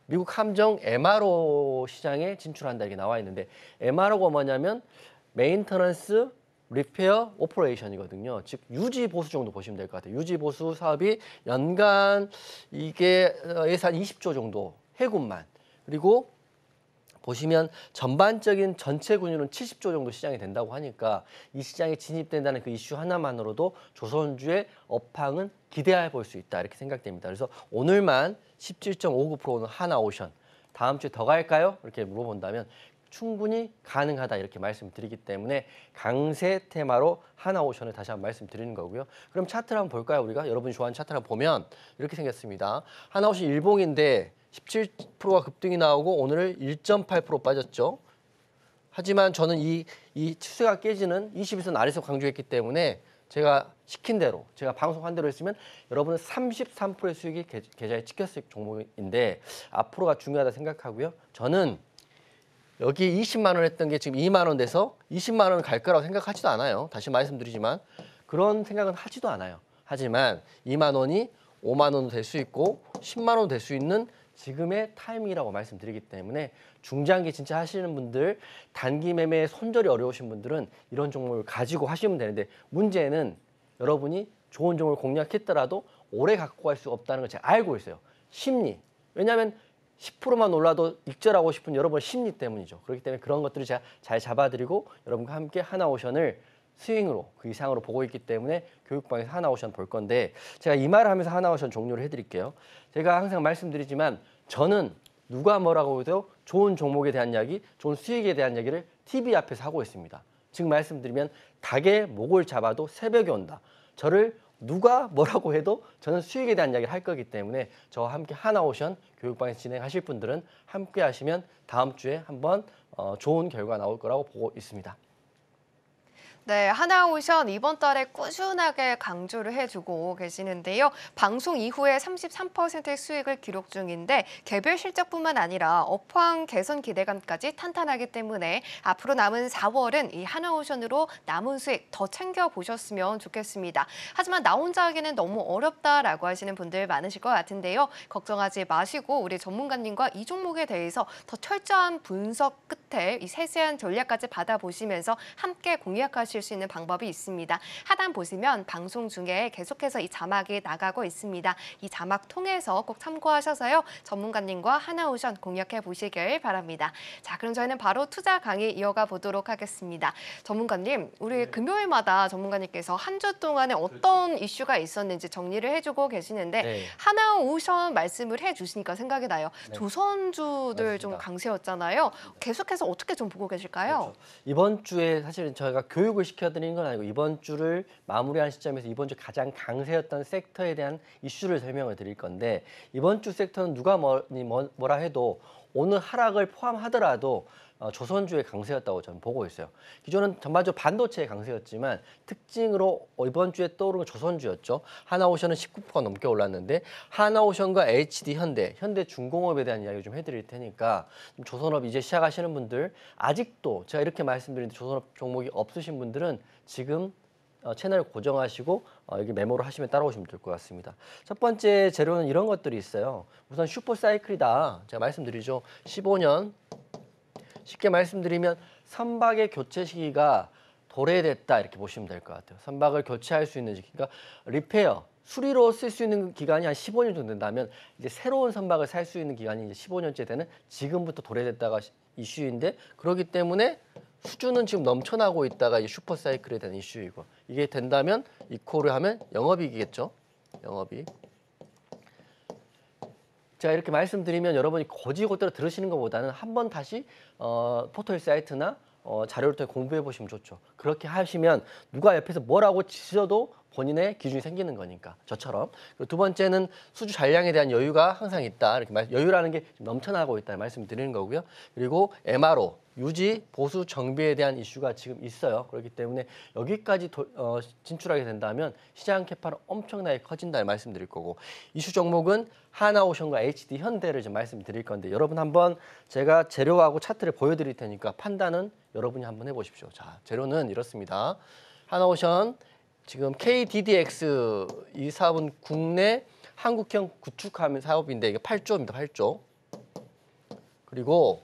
미국 함정 MRO 시장에 진출한다 이렇게 나와 있는데 MRO가 뭐냐면 메인터넌스 리페어 오퍼레이션이거든요. 즉 유지 보수 정도 보시면 될 것 같아요. 유지 보수 사업이 연간 이게 예산 20조 정도 해군만. 그리고 보시면 전반적인 전체 군유는 70조 정도 시장이 된다고 하니까 이 시장에 진입된다는 그 이슈 하나만으로도 조선주의 업황은 기대해 볼 수 있다 이렇게 생각됩니다. 그래서 오늘만 17.59%는 하나오션, 다음 주에 더 갈까요? 이렇게 물어본다면 충분히 가능하다 이렇게 말씀드리기 때문에 강세 테마로 하나오션을 다시 한번 말씀드리는 거고요. 그럼 차트를 한번 볼까요? 우리가 여러분이 좋아하는 차트를 한번 보면 이렇게 생겼습니다. 하나오션 일봉인데 17%가 급등이 나오고 오늘 1.8% 빠졌죠. 하지만 저는 이 추세가 깨지는 20일선 아래서 강조했기 때문에 제가 시킨 대로, 제가 방송한 대로 했으면 여러분은 33%의 수익이 계좌에 찍혔을 종목인데 앞으로가 중요하다 생각하고요. 저는 여기 20만 원 했던 게 지금 2만 원 돼서 20만 원 갈 거라고 생각하지도 않아요. 다시 말씀드리지만 그런 생각은 하지도 않아요. 하지만 2만 원이 5만 원도 될 수 있고 10만 원도 될 수 있는 지금의 타이밍이라고 말씀드리기 때문에 중장기 진짜 하시는 분들, 단기 매매에 손절이 어려우신 분들은 이런 종목을 가지고 하시면 되는데 문제는 여러분이 좋은 종목을 공략했더라도 오래 갖고 갈 수 없다는 걸 제가 알고 있어요. 심리. 왜냐하면 10%만 올라도 익절하고 싶은 여러분의 심리 때문이죠. 그렇기 때문에 그런 것들을 제가 잘 잡아드리고 여러분과 함께 하나오션을 스윙으로 그 이상으로 보고 있기 때문에 교육방에서 하나오션 볼 건데 제가 이 말을 하면서 하나오션 종료를 해드릴게요. 제가 항상 말씀드리지만 저는 누가 뭐라고 해도 좋은 종목에 대한 이야기, 좋은 수익에 대한 이야기를 TV 앞에서 하고 있습니다. 즉 말씀드리면 닭의 목을 잡아도 새벽에 온다. 저를 누가 뭐라고 해도 저는 수익에 대한 이야기를 할 거기 때문에 저와 함께 하나오션 교육방에서 진행하실 분들은 함께 하시면 다음 주에 한번 좋은 결과 나올 거라고 보고 있습니다. 네, 하나오션 이번 달에 꾸준하게 강조를 해주고 계시는데요. 방송 이후에 33%의 수익을 기록 중인데 개별 실적뿐만 아니라 업황 개선 기대감까지 탄탄하기 때문에 앞으로 남은 4월은 이 하나오션으로 남은 수익 더 챙겨보셨으면 좋겠습니다. 하지만 나 혼자 하기는 너무 어렵다라고 하시는 분들 많으실 것 같은데요. 걱정하지 마시고 우리 전문가님과 이 종목에 대해서 더 철저한 분석 끝에 이 세세한 전략까지 받아보시면서 함께 공략하실 수 있는 방법이 있습니다. 하단 보시면 방송 중에 계속해서 이 자막이 나가고 있습니다. 이 자막 통해서 꼭 참고하셔서요. 전문가님과 하나오션 공략해 보시길 바랍니다. 자, 그럼 저희는 바로 투자 강의 이어가 보도록 하겠습니다. 전문가님, 우리 금요일마다 전문가님께서 한 주 동안에 어떤 이슈가 있었는지 정리를 해주고 계시는데 하나오션 말씀을 해주시니까 생각이 나요. 조선주들 좀 강세였잖아요. 계속해서 어떻게 좀 보고 계실까요? 그렇죠. 이번 주에 사실은 저희가 교육을 시켜드리는 건 아니고 이번 주를 마무리한 시점에서 이번 주 가장 강세였던 섹터에 대한 이슈를 설명을 드릴 건데 이번 주 섹터는 누가 뭐라 해도 오늘 하락을 포함하더라도 조선주의 강세였다고 저는 보고 있어요. 기존은 전반적으로 반도체의 강세였지만 특징으로 이번 주에 떠오른 건 조선주였죠. 하나오션은 19%가 넘게 올랐는데 하나오션과 HD 현대중공업에 대한 이야기 좀 해드릴 테니까 조선업 이제 시작하시는 분들 아직도 제가 이렇게 말씀드리는데 조선업 종목이 없으신 분들은 지금 채널 고정하시고 여기 메모를 하시면 따라오시면 될 것 같습니다. 첫 번째 재료는 이런 것들이 있어요. 우선 슈퍼사이클이다. 제가 말씀드리죠. 15년 쉽게 말씀드리면 선박의 교체 시기가 도래됐다 이렇게 보시면 될 것 같아요. 선박을 교체할 수 있는 시기, 그러니까 리페어, 수리로 쓸 수 있는 기간이 한 15년 정도 된다면 이제 새로운 선박을 살 수 있는 기간이 이제 15년째 되는 지금부터 도래됐다가 이슈인데 그렇기 때문에 수주는 지금 넘쳐나고 있다가 이 슈퍼사이클에 대한 이슈이고 이게 된다면 이코를 하면 영업이익이겠죠. 영업이익. 제가 이렇게 말씀드리면 여러분이 거지것대로 들으시는 것보다는 한번 다시 포털 사이트나 자료를 통해 공부해 보시면 좋죠. 그렇게 하시면 누가 옆에서 뭐라고 지셔도 본인의 기준이 생기는 거니까 저처럼. 그리고 두 번째는 수주 잔량에 대한 여유가 항상 있다. 이렇게 여유라는 게 넘쳐나고 있다 말씀드리는 거고요. 그리고 MRO 유지, 보수, 정비에 대한 이슈가 지금 있어요. 그렇기 때문에 여기까지 진출하게 된다면 시장 캐파는 엄청나게 커진다 말씀드릴 거고 이슈 종목은 하나오션과 HD 현대를 좀 말씀드릴 건데 여러분 한번 제가 재료하고 차트를 보여드릴 테니까 판단은 여러분이 한번 해보십시오. 자, 재료는 이렇습니다. 하나오션 지금 KDDX 이 사업은 국내 한국형 구축하는 사업인데 이게 8조입니다. 8조. 그리고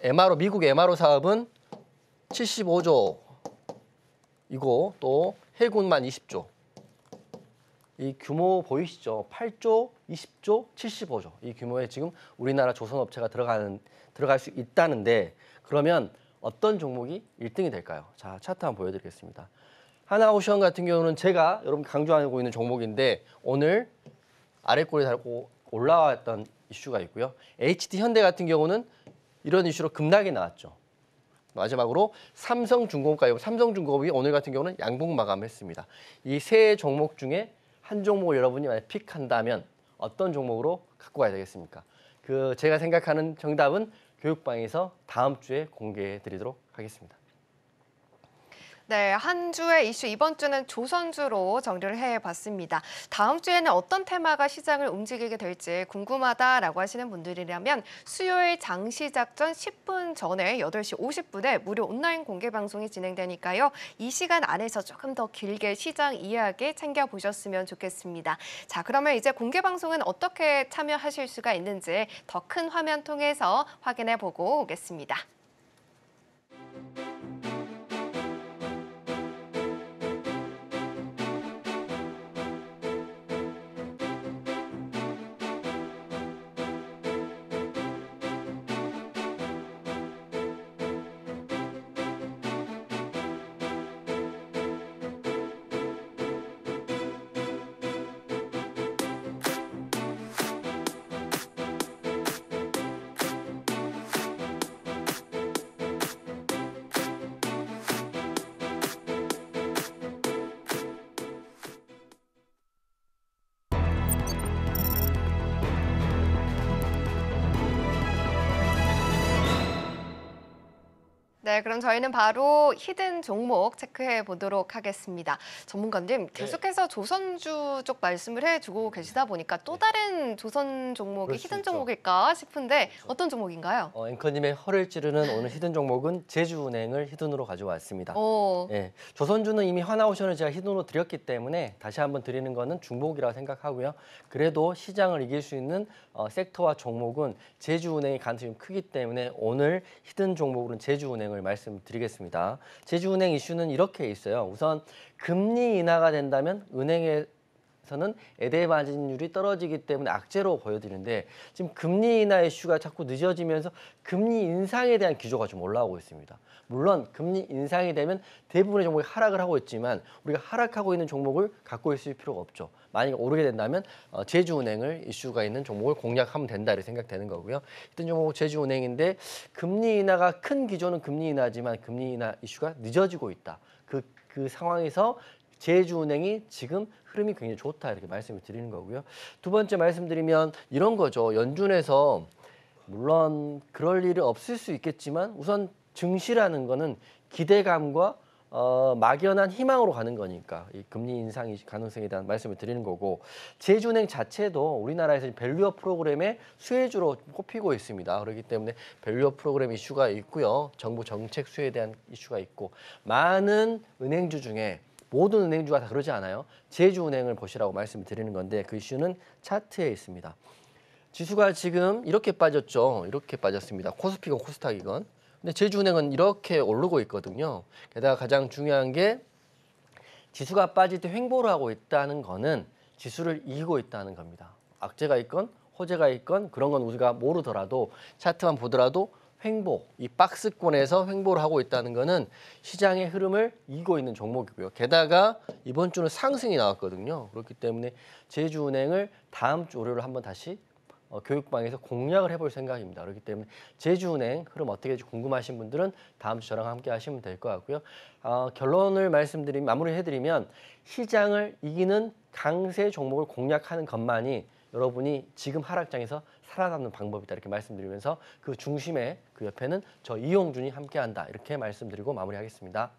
MRO 미국 MRO 사업은 75조 이거 또 해군만 20조. 이 규모 보이시죠? 8조, 20조, 75조. 이 규모에 지금 우리나라 조선업체가 들어갈 수 있다는데 그러면 어떤 종목이 1등이 될까요? 자, 차트 한번 보여드리겠습니다. 하나오션 같은 경우는 제가 여러분 강조하고 있는 종목인데 오늘 아래 꼬리 달고 올라왔던 이슈가 있고요. HD현대 같은 경우는 이런 이슈로 급락이 나왔죠. 마지막으로 삼성중공업이 오늘 같은 경우는 양봉 마감했습니다. 이 세 종목 중에 한 종목을 여러분이 만약 픽한다면 어떤 종목으로 갖고 가야 되겠습니까? 제가 생각하는 정답은 교육방에서 다음 주에 공개해 드리도록 하겠습니다. 네, 한 주의 이슈 이번 주는 조선주로 정리를 해봤습니다. 다음 주에는 어떤 테마가 시장을 움직이게 될지 궁금하다라고 하시는 분들이라면 수요일 장시작 전 10분 전에 8시 50분에 무료 온라인 공개 방송이 진행되니까요. 이 시간 안에서 조금 더 길게 시장 이야기 챙겨보셨으면 좋겠습니다. 자, 그러면 이제 공개 방송은 어떻게 참여하실 수가 있는지 더 큰 화면 통해서 확인해보고 오겠습니다. 네, 그럼 저희는 바로 히든 종목 체크해 보도록 하겠습니다. 전문가님, 계속해서 조선주 쪽 말씀을 해주고 계시다 보니까 또 다른 조선 종목이 히든 종목일까 싶은데 어떤 종목인가요? 앵커님의 허를 찌르는 오늘 히든 종목은 제주은행을 히든으로 가져왔습니다. 오. 예, 조선주는 이미 하나오션을 제가 히든으로 드렸기 때문에 다시 한번 드리는 거는 중복이라고 생각하고요. 그래도 시장을 이길 수 있는 섹터와 종목은 제주은행이 가능성이 크기 때문에 오늘 히든 종목으로는 제주은행을 말씀드리겠습니다. 제주은행 이슈는 이렇게 있어요. 우선 금리 인하가 된다면 은행에서는 예대 마진율이 떨어지기 때문에 악재로 보여드리는데 지금 금리 인하 이슈가 자꾸 늦어지면서 금리 인상에 대한 기조가 좀 올라오고 있습니다. 물론 금리 인상이 되면 대부분의 종목이 하락을 하고 있지만 우리가 하락하고 있는 종목을 갖고 있을 필요가 없죠. 만약에 오르게 된다면 제주은행을 이슈가 있는 종목을 공략하면 된다 이렇게 생각되는 거고요. 이런 종목은 제주은행인데 금리 인하가 큰 기조는 금리 인하지만 금리 인하 이슈가 늦어지고 있다. 그 상황에서 제주은행이 지금 흐름이 굉장히 좋다 이렇게 말씀을 드리는 거고요. 두 번째 말씀드리면 이런 거죠. 연준에서 물론 그럴 일이 없을 수 있겠지만 우선 증시라는 거는 기대감과 막연한 희망으로 가는 거니까 이 금리 인상 가능성에 대한 말씀을 드리는 거고 제주은행 자체도 우리나라에서 밸류업 프로그램의 수혜주로 꼽히고 있습니다. 그렇기 때문에 밸류업 프로그램 이슈가 있고요. 정부 정책 수혜에 대한 이슈가 있고 많은 은행주 중에 모든 은행주가 다 그러지 않아요. 제주은행을 보시라고 말씀을 드리는 건데 그 이슈는 차트에 있습니다. 지수가 지금 이렇게 빠졌죠. 이렇게 빠졌습니다. 코스피건 코스닥이건. 근데 제주은행은 이렇게 오르고 있거든요. 게다가 가장 중요한 게 지수가 빠질 때 횡보를 하고 있다는 거는 지수를 이기고 있다는 겁니다. 악재가 있건 호재가 있건 그런 건 우리가 모르더라도 차트만 보더라도 횡보, 이 박스권에서 횡보를 하고 있다는 거는 시장의 흐름을 이기고 있는 종목이고요. 게다가 이번 주는 상승이 나왔거든요. 그렇기 때문에 제주은행을 다음 주 월요일에 한번 다시 교육방에서 공략을 해볼 생각입니다. 그렇기 때문에 제주은행 흐름 어떻게 될지 궁금하신 분들은 다음 주 저랑 함께 하시면 될 것 같고요. 결론을 마무리해드리면 시장을 이기는 강세 종목을 공략하는 것만이 여러분이 지금 하락장에서 살아남는 방법이다 이렇게 말씀드리면서 그 중심에 그 옆에는 저 이용준이 함께한다 이렇게 말씀드리고 마무리하겠습니다.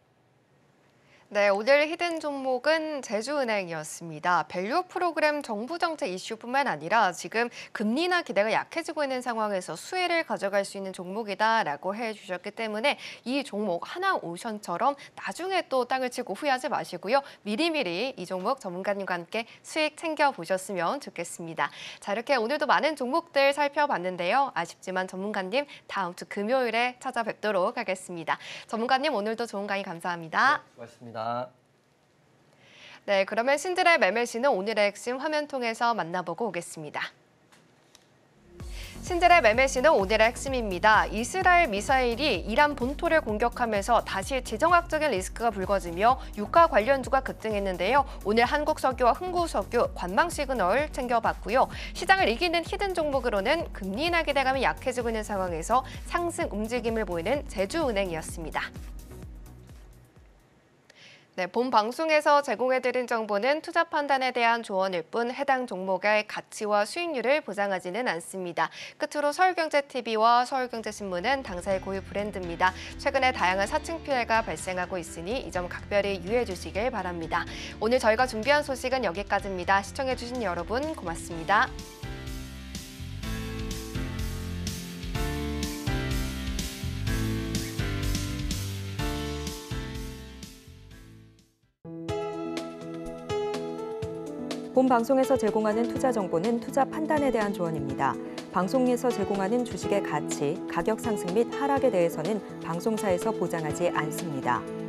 네, 오늘 히든 종목은 제주은행이었습니다. 밸류 프로그램 정부 정책 이슈뿐만 아니라 지금 금리 인하 기대가 약해지고 있는 상황에서 수혜를 가져갈 수 있는 종목이다라고 해주셨기 때문에 이 종목 하나오션처럼 나중에 또 땅을 치고 후회하지 마시고요. 미리미리 이 종목 전문가님과 함께 수익 챙겨보셨으면 좋겠습니다. 자, 이렇게 오늘도 많은 종목들 살펴봤는데요. 아쉽지만 전문가님 다음 주 금요일에 찾아뵙도록 하겠습니다. 전문가님 오늘도 좋은 강의 감사합니다. 네, 고맙습니다. 감사합니다. 네, 그러면 신들의 매매 시는 오늘의 핵심 화면 통해서 만나보고 오겠습니다. 신들의 매매 시는 오늘의 핵심입니다. 이스라엘 미사일이 이란 본토를 공격하면서 다시 지정학적인 리스크가 불거지며 유가 관련주가 급등했는데요. 오늘 한국석유와 흥구석유, 관망시그널 챙겨봤고요. 시장을 이기는 히든 종목으로는 금리 인하 기대감이 약해지고 있는 상황에서 상승 움직임을 보이는 제주은행이었습니다. 네, 본 방송에서 제공해드린 정보는 투자 판단에 대한 조언일 뿐 해당 종목의 가치와 수익률을 보장하지는 않습니다. 끝으로 서울경제TV와 서울경제신문은 당사의 고유 브랜드입니다. 최근에 다양한 사칭 피해가 발생하고 있으니 이 점 각별히 유의해 주시길 바랍니다. 오늘 저희가 준비한 소식은 여기까지입니다. 시청해주신 여러분 고맙습니다. 본 방송에서 제공하는 투자 정보는 투자 판단에 대한 조언입니다. 방송에서 제공하는 주식의 가치, 가격 상승 및 하락에 대해서는 방송사에서 보장하지 않습니다.